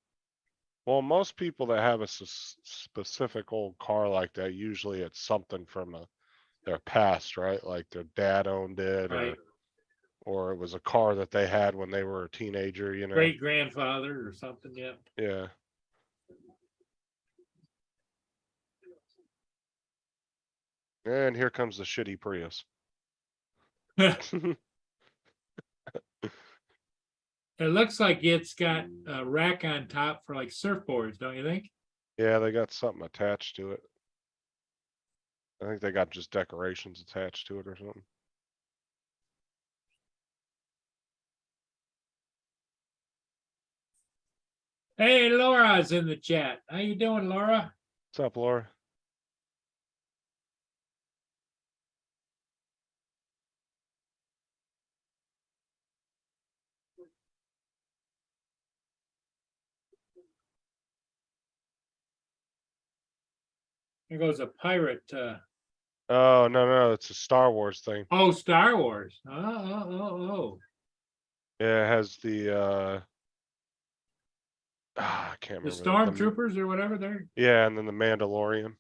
Well, most people that have a specific old car like that, usually it's something from their past, right? Like their dad owned it, Right. or it was a car that they had when they were a teenager, you know? Great grandfather or something, yeah. Yeah. And here comes the shitty Prius. It looks like it's got a rack on top for like surfboards, don't you think? Yeah, they got something attached to it. I think they got just decorations attached to it or something. Hey, Laura's in the chat. How you doing, Laura? What's up, Laura? There goes a pirate. Oh, no, it's a Star Wars thing. Oh, Star Wars. Oh. Yeah, it has the I can't The remember. stormtroopers or whatever they're. Yeah, and then the Mandalorian.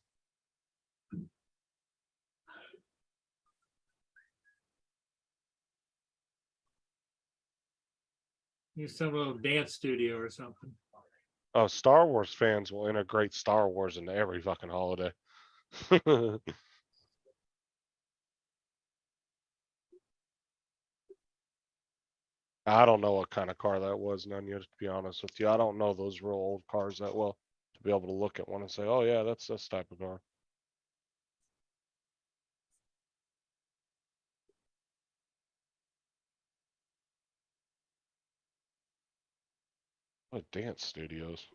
Use some little dance studio or something. Oh, Star Wars fans will integrate Star Wars into every fucking holiday. I don't know what kind of car that was, none yet, to be honest with you. I don't know those real old cars that well to be able to look at one and say, oh yeah, that's this type of car. What dance studios?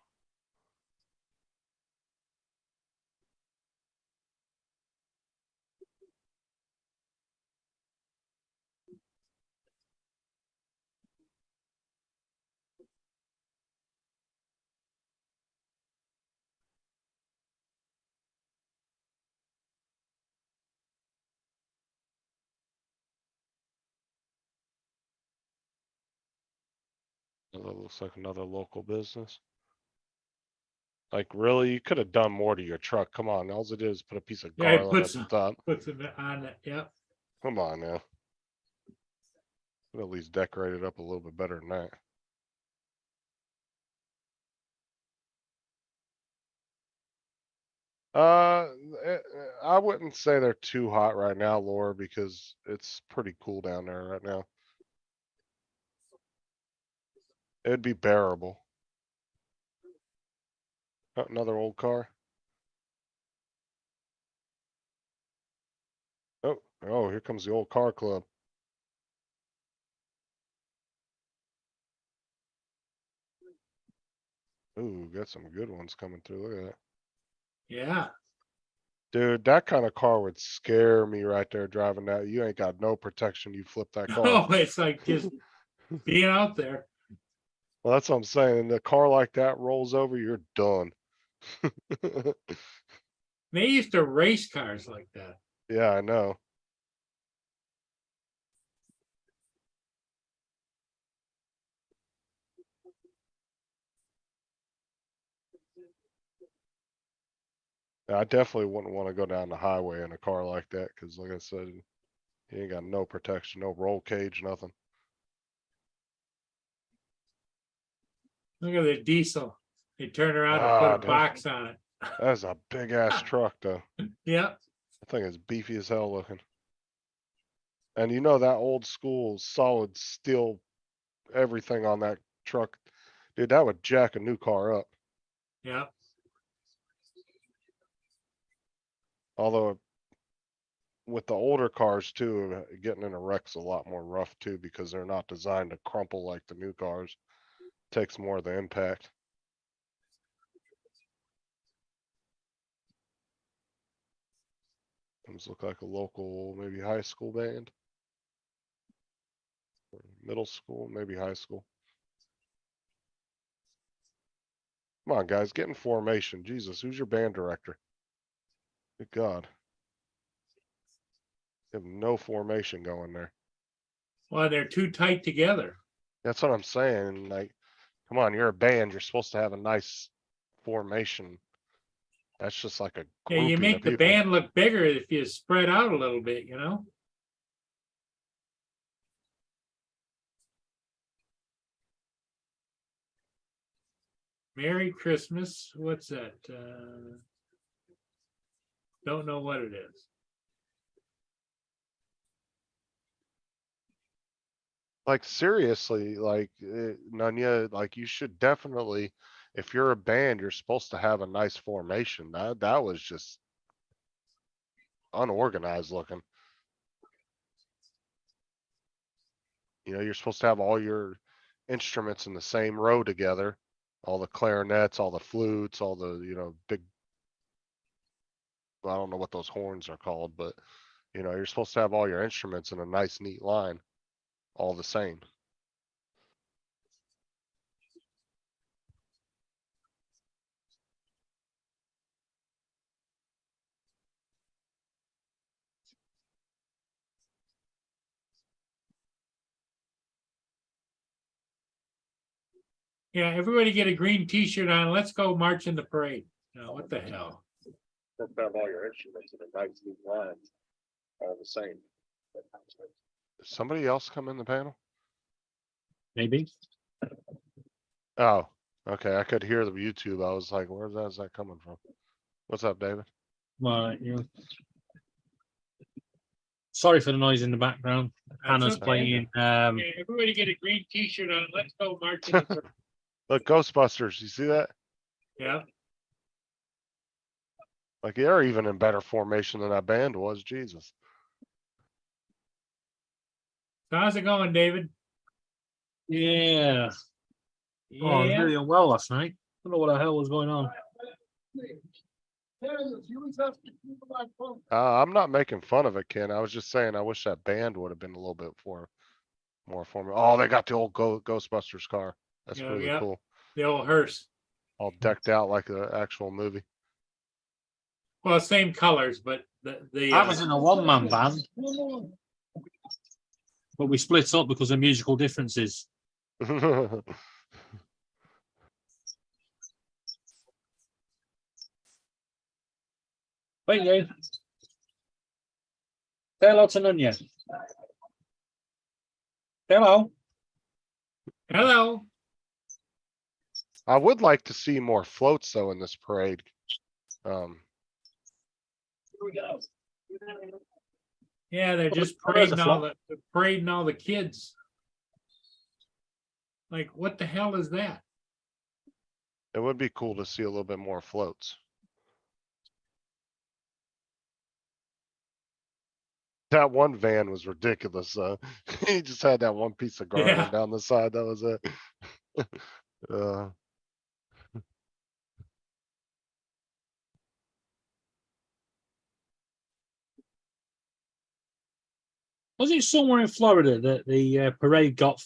That looks like another local business. Like really, you could have done more to your truck. Come on, all it is put a piece of Yeah, it garland puts at the top. puts it on it. Yep. Come on now. At least decorate it up a little bit better than that. I wouldn't say they're too hot right now, Laura, because it's pretty cool down there right now. It'd be bearable. Oh, another old car. Oh, here comes the old car club. Ooh, got some good ones coming through. Look at that. Yeah. Dude, that kind of car would scare me right there driving that. You ain't got no protection. You flip that car. Oh, it's like just being out there. Well, that's what I'm saying. The car like that rolls over, you're done. They used to race cars like that. Yeah, I know. I definitely wouldn't want to go down the highway in a car like that because, like I said, you ain't got no protection, no roll cage, nothing. Look at the diesel. They turn around and Ah, put a dude. box on it. That's a big ass truck, though. Yeah. That thing is beefy as hell looking. And you know that old school solid steel, everything on that truck, dude, that would jack a new car up. Yeah. Although with the older cars too, getting in a wreck's a lot more rough too because they're not designed to crumple like the new cars. Takes more of the impact. Those look like a local, maybe high school band. Or middle school, maybe high school. Come on, guys, get in formation. Jesus, who's your band director? Good God. You have no formation going there. Well, they're too tight together. That's what I'm saying. Like, come on, you're a band. You're supposed to have a nice formation. That's just like a Yeah, you grouping make of the people. band look bigger if you spread out a little bit, you know? Merry Christmas. What's that? Don't know what it is. Like seriously, like Nunya, like you should definitely, if you're a band, you're supposed to have a nice formation. That was just unorganized looking. You know, you're supposed to have all your instruments in the same row together, all the clarinets, all the flutes, all the, big, I don't know what those horns are called, but you're supposed to have all your instruments in a nice, neat line, all the same. Yeah, everybody get a green t-shirt on. Let's go march in the parade. No, what the hell? Supposed to have all your instruments in a nice, neat line, all the same. Somebody else come in the panel? Maybe. Oh, okay. I could hear the YouTube. I was like, where's that coming from? What's up, David? Well, sorry for the noise in the background. Hannah's okay. playing. Okay, everybody get a green t-shirt on. Let's go march in the parade. Look, Ghostbusters, you see that? Yeah. Like they're even in better formation than that band was. Jesus. So how's it going, David? Yeah. Oh, I was Yeah. really unwell last night. Don't know what the hell was going on. I'm not making fun of it, Ken. I was just saying I wish that band would have been a little bit more for me. Oh, they got the old Ghostbusters car. That's Yeah, really yeah. cool. The old hearse. All decked out like the actual movie. Well, same colors, but the I was in a one-man band, but we split up because of musical differences. Wait, Dave. Say hello to Nunya. Hello. Hello. I would like to see more floats though in this parade. Um, Yeah, they're just Oh, there's a parading all the kids. Like, what the hell is that? it would be cool to see a little bit more floats. That one van was ridiculous, though. He just had that one piece of garland Yeah. down the side, that was it. Uh, Was it somewhere in Florida that the parade got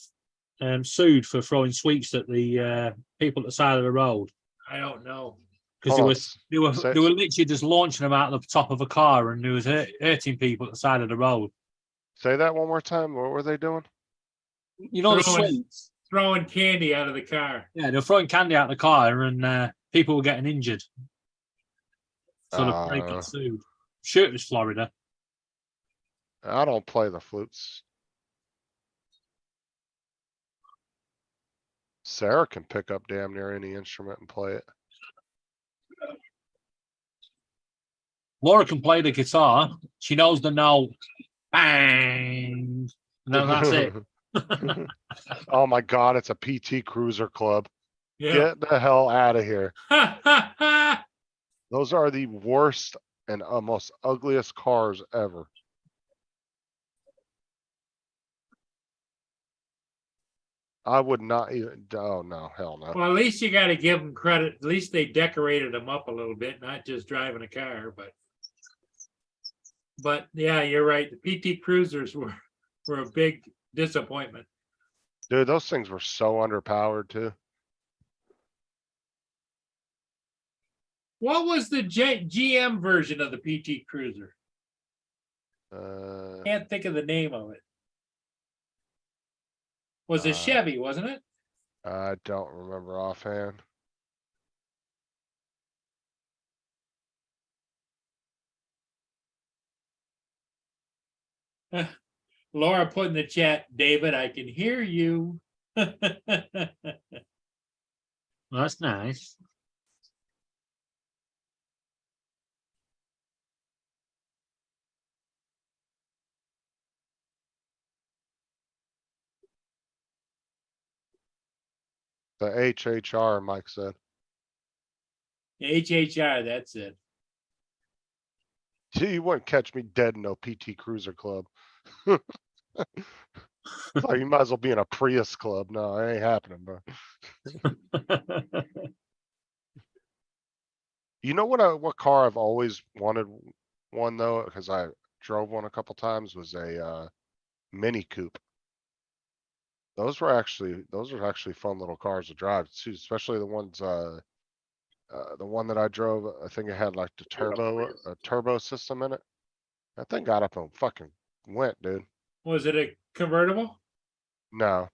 sued for throwing sweets at the people at the side of the road? I don't know. Because hold on, they were say- they were literally just launching them out of the top of a car, and they was hurting people at the side of the road. Say that one more time, what were they doing? You know the Throwing- sweets. Throwing candy out of the car. Yeah, they were throwing candy out of the car, and people were getting injured. So the parade Uh, got sued. Sure, it was Florida. I don't play the flutes. Sarah can pick up damn near any instrument and play it. Laura can play the guitar. She knows the note. Bang. No, that's it. Oh my god, it's a PT Cruiser Club. Yeah. Get the hell out of here. Ha ha ha. Those are the worst and most ugliest cars ever. I would not even, oh no, hell no. Well, at least you gotta give them credit. At least they decorated them up a little bit, not just driving a car, but yeah, you're right. The PT Cruisers were a big disappointment. Dude, those things were so underpowered too. What was the GM version of the PT Cruiser? Uh, Can't think of the name of it. Was it Chevy, wasn't it? I don't remember offhand. Laura put in the chat, David, I can hear you. That's nice. The HHR, Mike said. HHR, that's it. Gee, you wouldn't catch me dead in no PT Cruiser Club. So you might as well be in a Prius club. No, it ain't happening, bro. You know what car I've always wanted one though, because I drove one a couple times, was a Mini Coupe. Those were actually fun little cars to drive too, especially the ones the one that I drove, I think it had like the turbo system in it. That thing got up and fucking went, dude. Was it a convertible? No,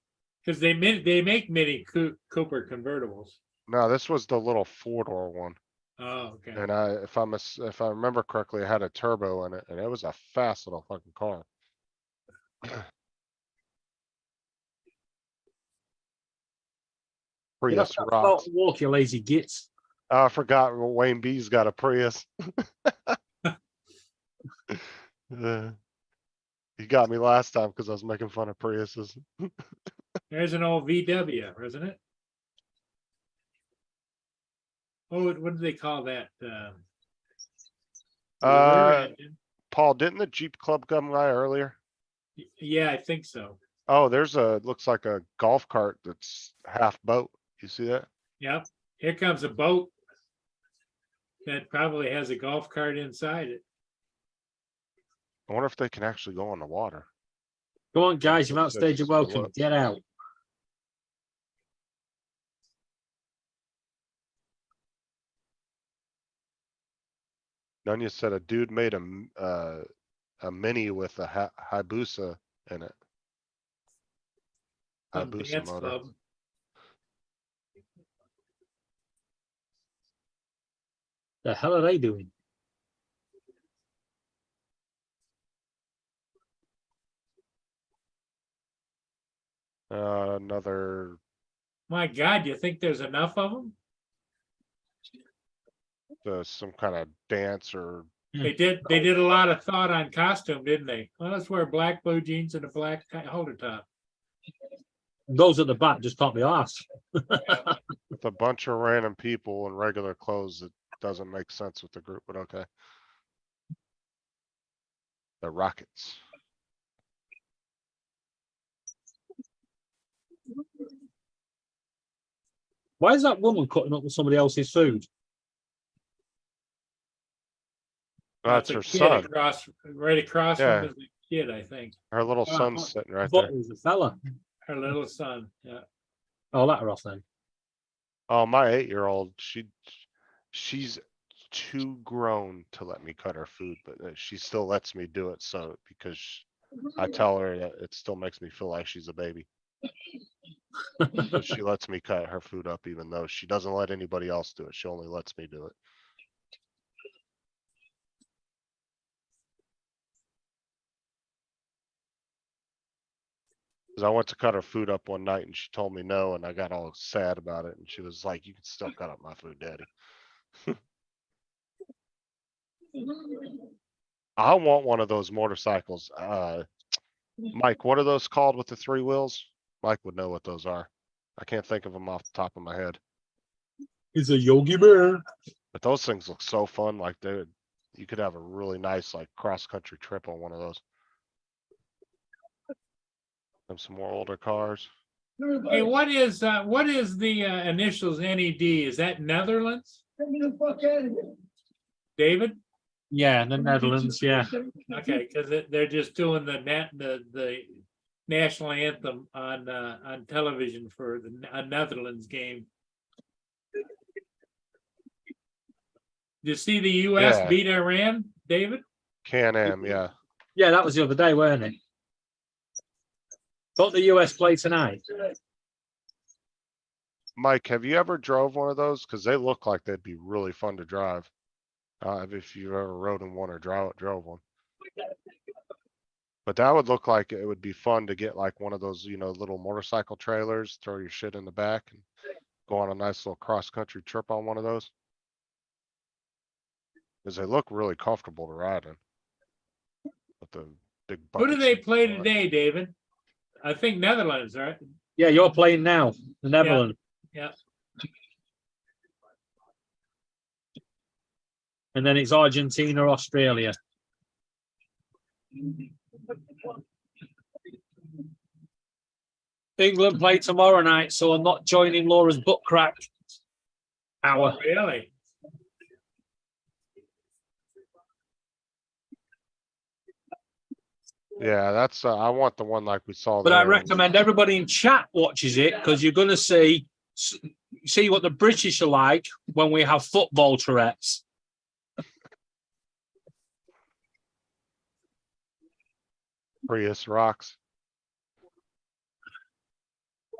Because they make Mini Cooper convertibles. no, this was the little 4-door one. Oh, okay. And if I remember correctly, it had a turbo in it, and it was a fast little fucking car. Prius rocks. Walk, you lazy gits. Oh, I forgot Wayne B's got a Prius. He got me last time because I was making fun of Priuses. There's an old VW, isn't it? Oh, what do they call that? Rear engine? Paul, didn't the Jeep Club come by earlier? Yeah, I think so. Oh, looks like a golf cart that's half boat. You see that? Yep. Here comes a boat that probably has a golf cart inside it. I wonder if they can actually go on the water. Go on, guys. You've That's outstayed just your a welcome. look. Get out. Nunya said a dude made a Mini with a Hayabusa in it. Some Hayabusa dance motor. club. The hell are they doing? another, My God, you think there's enough of them? some kind of dance or, They did a lot of thought on costume, didn't they? Well, let's wear black blue jeans and a black halter top. Those at the back just can't be asked. with a bunch of random people in regular clothes. It doesn't make sense with the group, but okay. The Rockets. Why is that woman cutting up with somebody else's food? That's a her kid son. right across Yeah. from his kid, I think. Her little Oh, son's sitting right But there. it was a fella. Her little son, yeah. Oh, let her off then. Oh, my 8-year-old, she's too grown to let me cut her food, but she still lets me do it. So because I tell her that it still makes me feel like she's a baby. So she lets me cut her food up, even though she doesn't let anybody else do it. She only lets me do it. Cause I went to cut her food up one night and she told me no, and I got all sad about it. And she was like, "You can still cut up my food, daddy." I want one of those motorcycles. Mike, what are those called with the 3 wheels? Mike would know what those are. I can't think of them off the top of my head, He's a Yogi Bear. but those things look so fun. Like you could have a really nice like cross-country trip on one of those. Have some more older cars. Hey, what is the initials NED? Is that Netherlands? David? Yeah, the Netherlands. Yeah. Okay, because they're just doing the national anthem on television for a Netherlands game. Did you see the US Yeah. beat Iran, David? Can-Am, yeah. Yeah, that was the other day, weren't it? Don't the US play tonight? Mike, have you ever drove one of those? Cause they look like they'd be really fun to drive. If you ever rode in one or drove one. But that would look like it would be fun to get like one of those, little motorcycle trailers, throw your shit in the back and go on a nice little cross-country trip on one of those. Cause they look really comfortable to ride in. With the big Who do bucket they seats play and all that. today, David? I think Netherlands, right? Yeah, you're playing now. The Netherlands. Yeah. And then it's Argentina, Australia. England play tomorrow night, so I'm not joining Laura's butt crack hour. Really? Yeah, that's, I want the one like we saw But I there. recommend everybody in chat watches it because you're going to see what the British are like when we have football Tourette's. Prius rocks.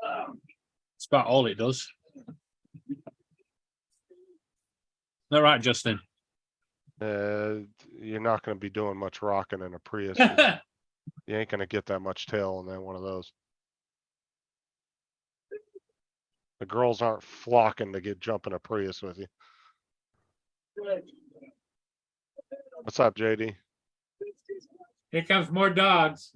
That's about all it does. All right, Justin. You're not gonna be doing much rocking in a Prius. You ain't gonna get that much tail in that one of those. The girls aren't flocking to get jumping a Prius with you. What's up, JD? Here comes more dogs.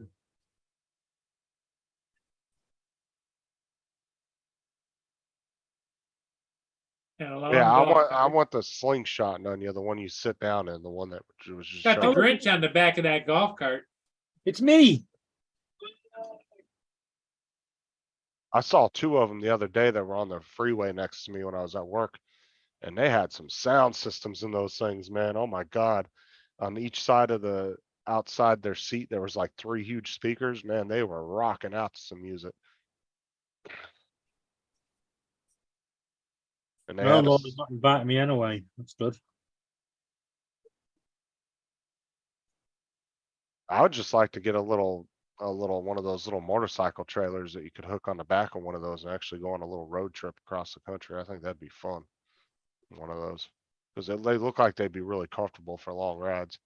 And a long Yeah, dog I cart. want the slingshot none you, the one you sit down in, the one that was just Got the showing. Grinch on the back of that golf cart. It's me. I saw 2 of them the other day that were on the freeway next to me when I was at work. And they had some sound systems in those things, man. Oh my God. On each side of the outside their seat, there was like 3 huge speakers. Man, they were rocking out to some music. And they Well, had a, Laura's not inviting me anyway. That's good. I would just like to get a little one of those little motorcycle trailers that you could hook on the back of one of those and actually go on a little road trip across the country. I think that'd be fun. One of those. Cause they look like they'd be really comfortable for long rides.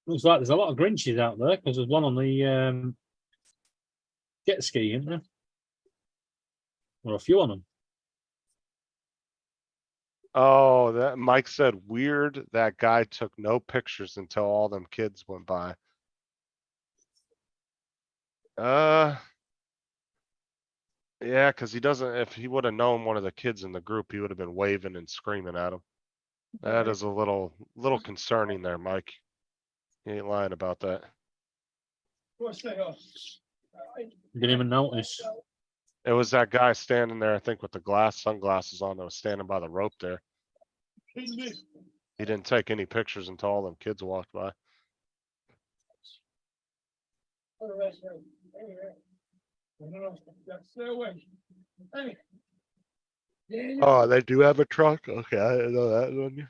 Looks like there's a lot of Grinches out there because there's one on the jet ski, isn't there? Or a few on them. Oh, that Mike said weird. That guy took no pictures until all them kids went by. Yeah, cause he doesn't, if he would have known one of the kids in the group, he would have been waving and screaming at him. That is a little concerning there, Mike. You ain't lying about that. Didn't even notice. It was that guy standing there, I think with the sunglasses on that was standing by the rope there. He didn't take any pictures until all them kids walked by. Oh, they do have a truck? Okay, I didn't know that, didn't you?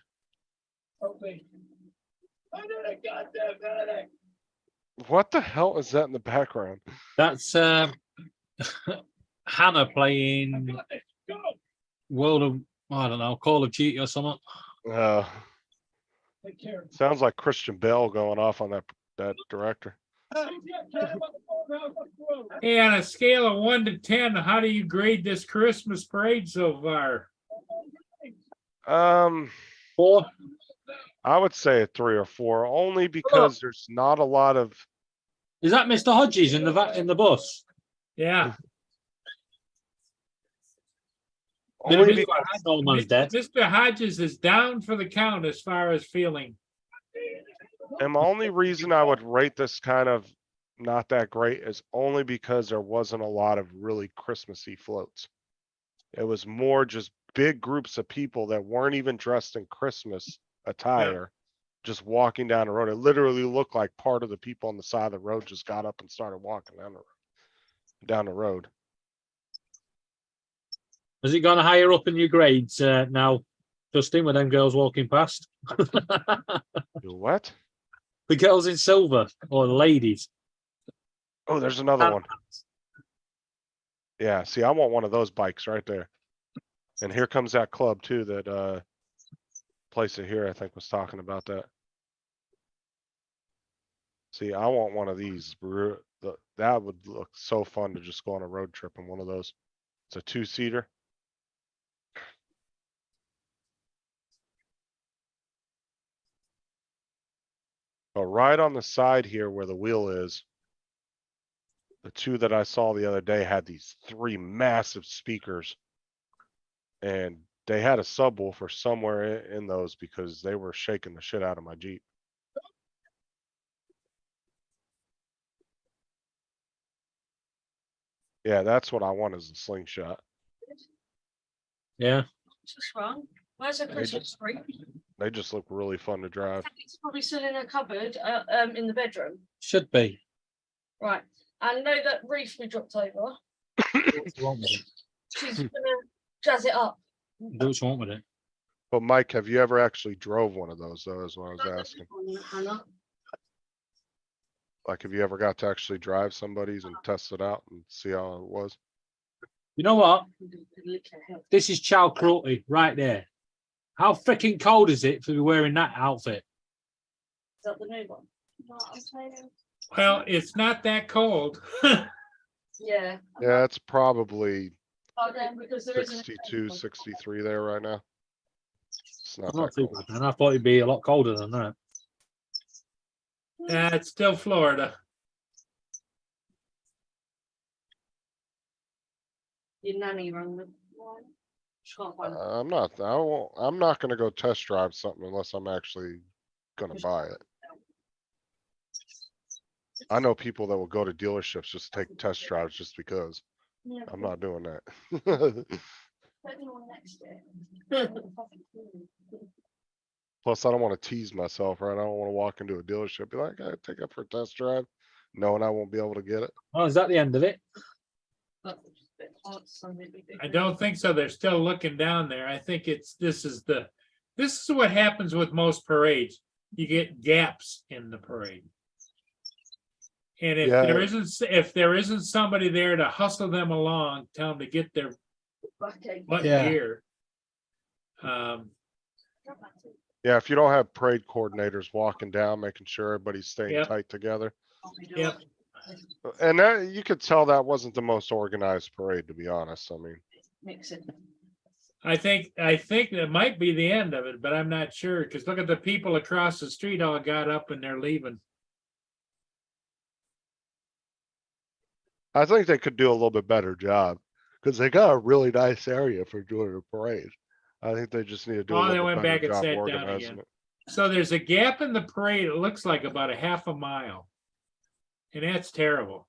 What the hell is that in the background? That's Hannah playing World of, I don't know, Call of Duty or something. Sounds like Christian Bale going off on that director. Hey, on a scale of 1 to 10, how do you grade this Christmas parade so far? 4. I would say a 3 or 4, only because there's not a lot of. Is that Mr. Hodges in the bus? Yeah. Only Mr. because Norman's dead. Mr. Hodges is down for the count as far as feeling. and the only reason I would rate this kind of not that great is only because there wasn't a lot of really Christmassy floats. It was more just big groups of people that weren't even dressed in Christmas attire, just walking down the road. It literally looked like part of the people on the side of the road just got up and started walking down the road. Has it gone higher up in your grades now, Justin, with them girls walking past? What? The girls in silver, or the ladies. Oh, there's another one. Yeah, see, I want one of those bikes right there. And here comes that club too, that place it here, I think was talking about that. See, I want one of these. That would look so fun to just go on a road trip in one of those. It's a 2-seater. But right on the side here where the wheel is, the 2 that I saw the other day had these 3 massive speakers. And they had a subwoofer somewhere in those because they were shaking the shit out of my Jeep. Yeah, that's what I want is a slingshot. Yeah. What's wrong? Where's the They Christmas tree? They just look really fun to drive. It's probably still in a cupboard in the bedroom. Should be. Right. I know that wreath we dropped over. What's wrong with it? She's gonna jazz it up. Do what you want with it. But Mike, have you ever actually drove one of those though, is what I was asking. Hannah. Like, have you ever got to actually drive somebody's and test it out and see how it was? You know what? This is child cruelty right there. How freaking cold is it to be wearing that outfit? Is that the new one? Well, it's not that cold. Yeah. Yeah, it's probably Okay, because there isn't. 62, 63 there right now. It's not Not that too cold. bad, and I thought it'd be a lot colder than that. Yeah, it's still Florida. Your nanny run the one. She can't find it. I'm not gonna go test drive something unless I'm actually gonna buy it. I know people that will go to dealerships just to take test drives just because. Yeah, I'm not doing that. put me on next year. Plus, I don't want to tease myself, right? I don't want to walk into a dealership, be like, I take it for a test drive, knowing I won't be able to get it. Oh, is that the end of it? I don't think so. They're still looking down there. I think this is what happens with most parades. You get gaps in the parade. And if Yeah. there isn't somebody there to hustle them along, tell them to get their butt Yeah. gear. Yeah, if you don't have parade coordinators walking down, making sure everybody's staying Yep. tight together. Yep. And that, you could tell that wasn't the most organized parade, to be honest. I mean, Mix it. I think that might be the end of it, but I'm not sure, because look at the people across the street all got up and they're leaving. I think they could do a little bit better job. Cause they got a really nice area for doing a parade. I think they just need to do a Oh, they little went bit back better and job sat down organizing again. it. So there's a gap in the parade, it looks like about a half a mile. And that's terrible.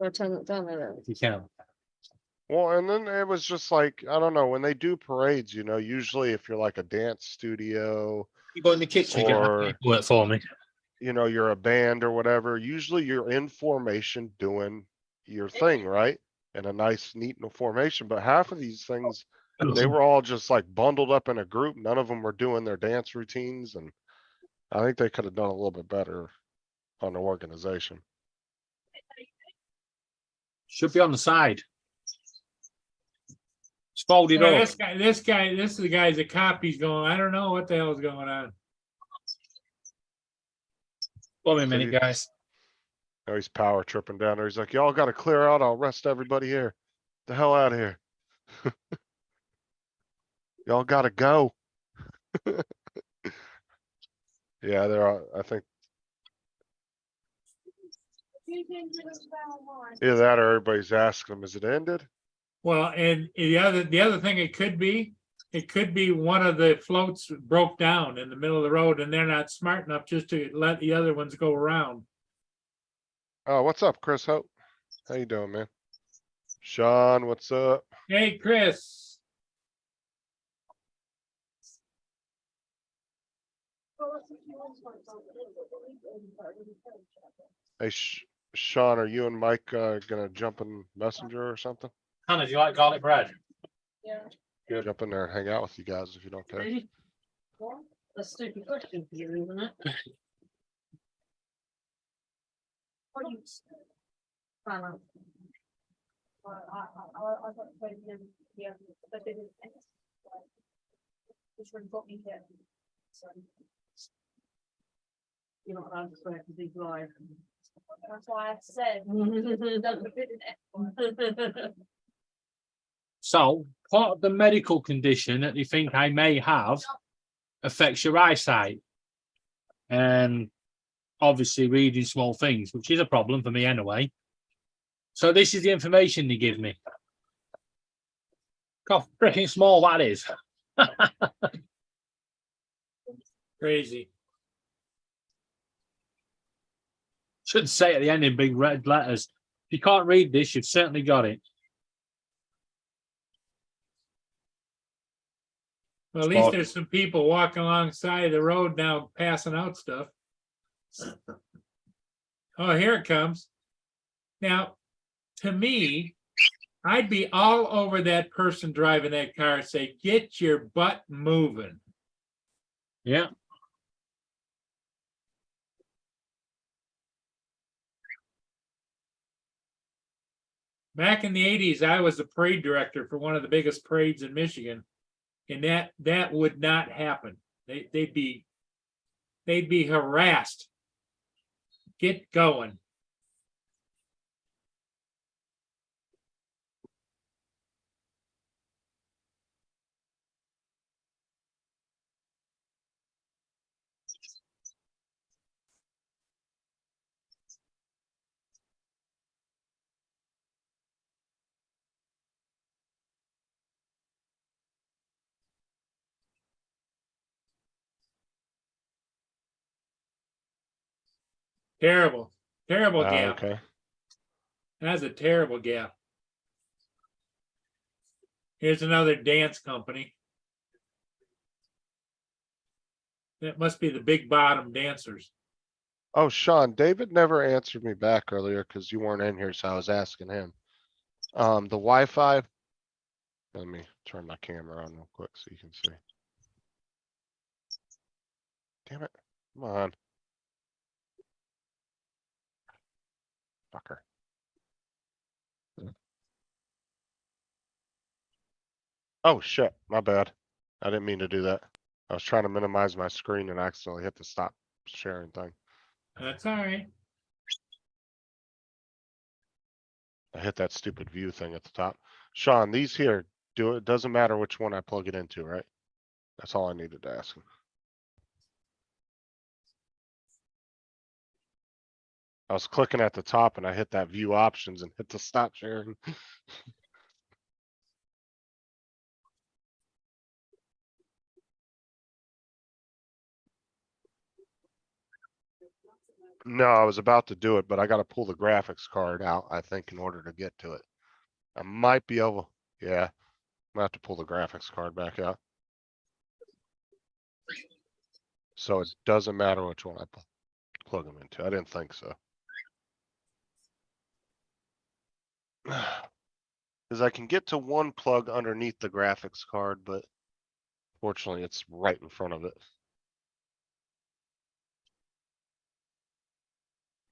I'll turn it down a little. If you can. Well, and then it was just like, I don't know, when they do parades, usually if you're like a dance studio, You go in the kitchen and get that Or- paperwork for me. you're a band or whatever, usually you're in formation doing your thing, right? In a nice, neat formation, but half of these things, they were all just like bundled up in a group. None of them were doing their dance routines, and I think they could have done a little bit better on the organization. Should be on the side. It's folded Yeah, up. this is the guy's a cop, he's going, I don't know what the hell is going on. Hold me a So minute, you- guys. Now he's power tripping down there. He's like, y'all gotta clear out. I'll arrest everybody here. The hell out of here. Y'all gotta go. Yeah, there are, I think either that or everybody's asking them, is it ended? Well, and the other thing it could be one of the floats broke down in the middle of the road and they're not smart enough just to let the other ones go around. Oh, what's up, Chris Hope? How you doing, man? Sean, what's up? Hey, Chris, Hey, Sean, are you and Mike, gonna jump in Messenger or something? Hannah, do you like garlic bread? Yeah. Jump in there and hang out with you guys if you don't care. Really? What? That's a stupid question for you, isn't it? What do you? Find out. I got to play the, yeah, but they didn't. Which one got me here? So. You're not allowed to swear because he's live. That's why I said. Don't forbid it. So, part of the medical condition that they think I may have affects your eyesight. And obviously reading small things, which is a problem for me anyway. So this is the information they give me. God, freaking small that is. crazy. Should say at the end in big red letters. If you can't read this, you've certainly got it. Well, at least there's some people walking alongside the road now passing out stuff. Oh, here it comes. Now, to me, I'd be all over that person driving that car, say, get your butt moving. Yeah. Back in the 80s, I was the parade director for one of the biggest parades in Michigan. And that would not happen. They'd be harassed. Get going. Terrible, terrible gap. Okay. That's a terrible gap. Here's another dance company. That must be the big bottom dancers. Oh, Sean, David never answered me back earlier because you weren't in here, so I was asking him. The Wi-Fi. Let me turn my camera on real quick so you can see. Damn it. Come on. Fucker. Oh, shit. My bad. I didn't mean to do that. I was trying to minimize my screen and accidentally hit the stop sharing thing. That's all right. I hit that stupid view thing at the top. Sean, these here, do it doesn't matter which one I plug it into, right? That's all I needed to ask him. I was clicking at the top and I hit that view options and hit the stop sharing. No, I was about to do it, but I gotta pull the graphics card out, I think, in order to get to it. I might be able, yeah, I'm gonna have to pull the graphics card back out. So it doesn't matter which one I plug them into. I didn't think so. Cause I can get to one plug underneath the graphics card, but fortunately it's right in front of it.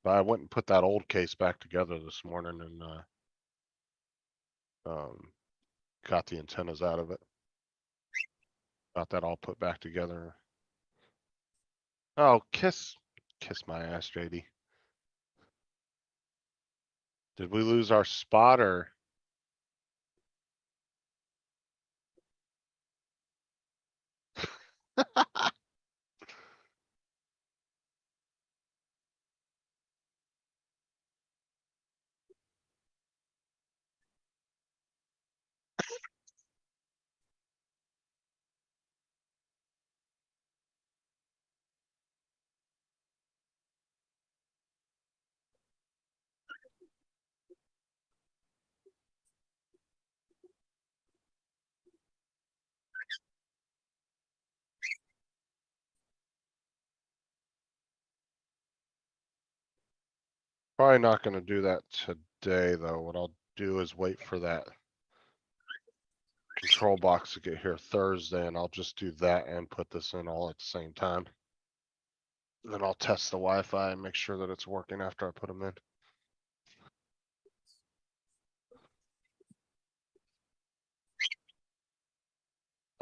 But I went and put that old case back together this morning and, got the antennas out of it. Got that all put back together. Oh, kiss my ass, JD. Did we lose our spot or? Probably not gonna do that today, though. What I'll do is wait for that control box to get here Thursday, and I'll just do that and put this in all at the same time. And then I'll test the Wi-Fi and make sure that it's working after I put them in.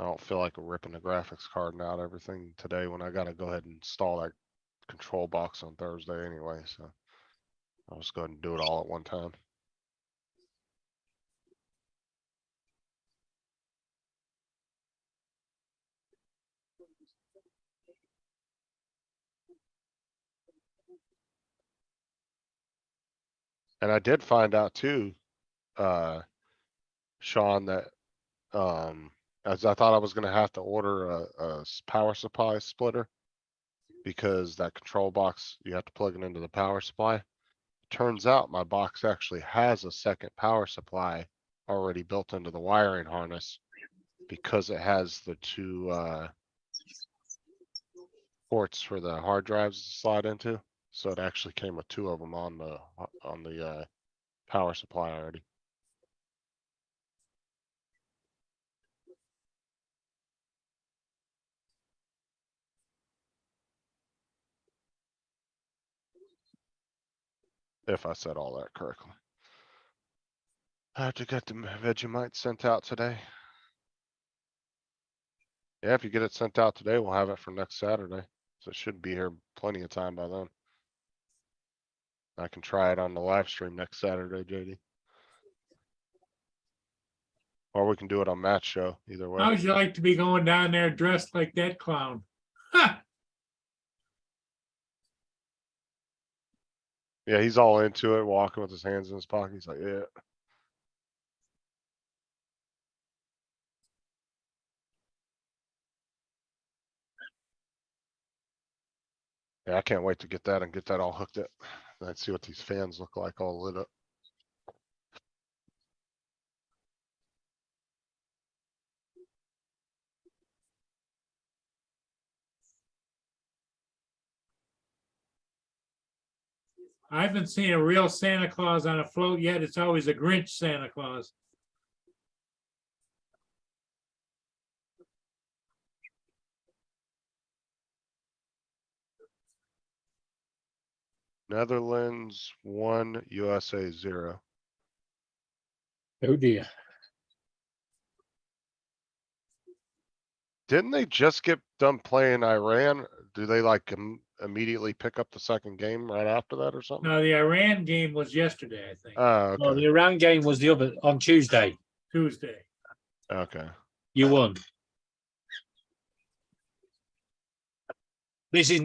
I don't feel like ripping the graphics card and out everything today when I gotta go ahead and install that control box on Thursday anyway, so. I'll just go ahead and do it all at one time. And I did find out too, Sean, that, as I thought I was gonna have to order a power supply splitter. Because that control box, you have to plug it into the power supply. Turns out my box actually has a second power supply already built into the wiring harness. Because it has the two, ports for the hard drives to slide into. So it actually came with two of them on the power supply already. If I said all that correctly. I have to get the Vegemite sent out today. Yeah, if you get it sent out today, we'll have it for next Saturday. So it should be here plenty of time by then. I can try it on the live stream next Saturday, JD. Or we can do it on Matt's show, either way. How would you like to be going down there dressed like that clown? Ha! Yeah, he's all into it, walking with his hands in his pocket. He's like, yeah. Yeah, I can't wait to get that and get that all hooked up. Let's see what these fans look like all lit up. I haven't seen a real Santa Claus on a float yet. It's always a Grinch Santa Claus. Netherlands 1, USA 0. Oh dear. Didn't they just get done playing Iran? Do they like immediately pick up the second game right after that or something? No, the Iran game was yesterday, I think, Oh, Well, okay, the Iran game was the other on Tuesday. Tuesday. okay. You won. This is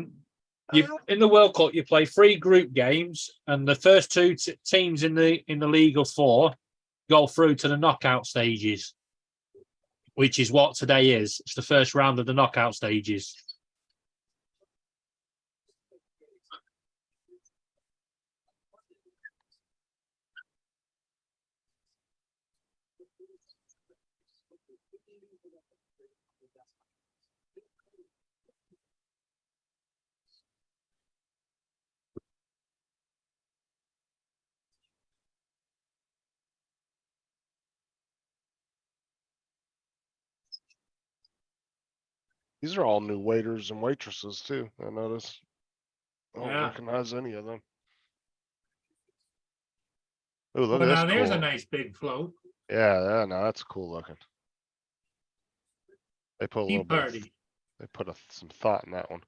you in the World Cup. You play 3 group games, and the first 2 teams in the league of 4 go through to the knockout stages, which is what today is. It's the first round of the knockout stages. These are all new waiters and waitresses too, I notice. I don't Yeah. recognize any of them. Oh, look Well, at now this there's a cool. nice big float. Yeah, no, that's cool looking. They put a Tea little bit, party. they put some thought in that one.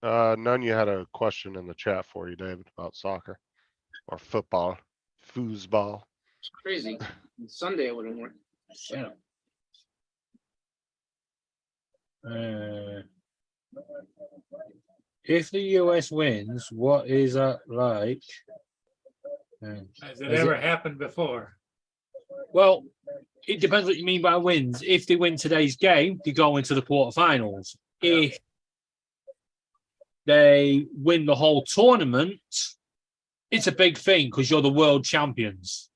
None, you had a question in the chat for you, David, about soccer or football, foosball. It's crazy. Sunday it wouldn't work. Yeah. If the US wins, what is that like? Has it Has ever happened before? Well, it depends what you mean by wins. If they win today's game, they go into the quarterfinals. Yeah. If they win the whole tournament, it's a big thing because you're the world champions.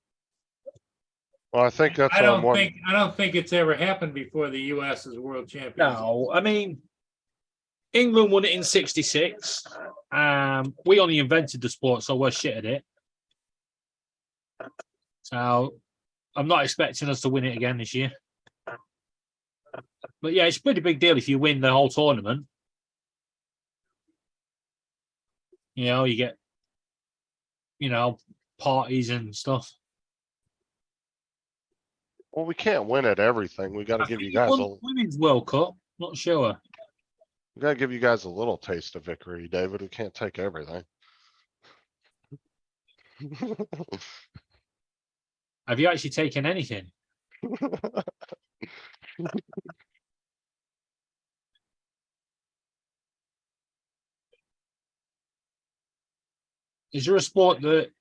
Well, I think that's I on one. don't think it's ever happened before the US is world champions. No, I mean, England won it in '66. We only invented the sport, so we're shit at it. So I'm not expecting us to win it again this year. But yeah, it's a pretty big deal if you win the whole tournament. You know, you get, parties and stuff. Well, we can't win at everything. We gotta I give think you guys won a, the Women's World Cup. Not sure. we gotta give you guys a little taste of victory, David. We can't take everything. Have you actually taken anything? Is there a sport that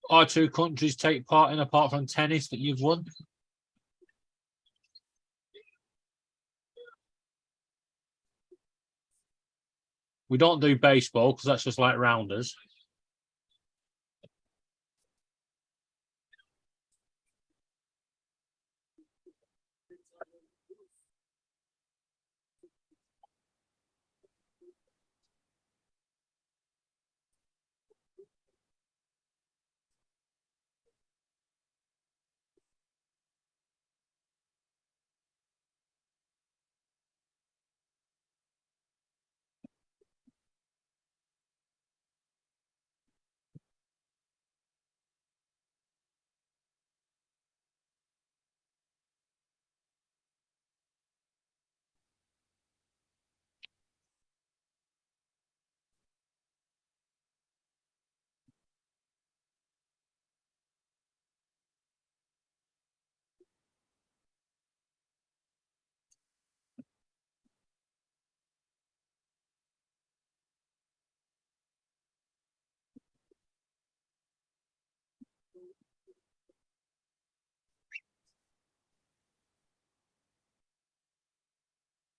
our 2 countries take part in apart from tennis that you've won? We don't do baseball because that's just like rounders.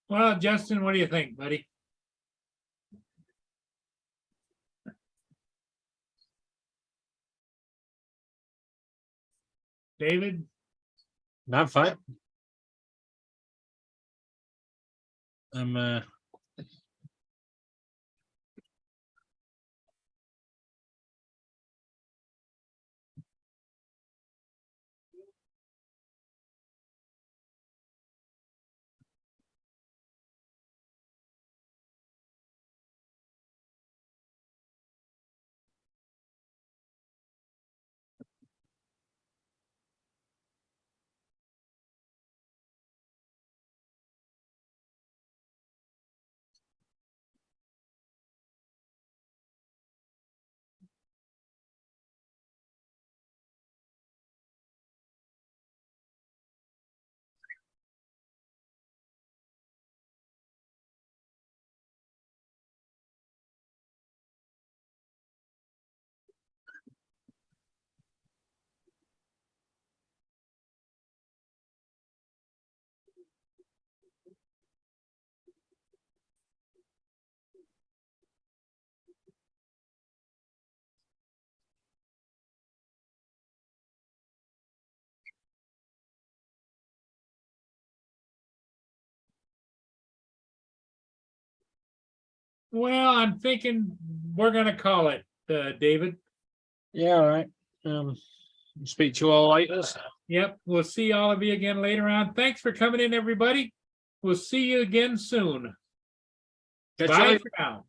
Well, Justin, what do you think, buddy? David? No, I'm fine. I'm Well, I'm thinking we're gonna call it, David. Yeah, all right. Speak to you all later. Yep, we'll see all of you again later on. Thanks for coming in, everybody. We'll see you again soon. Catch you Bye later. for now.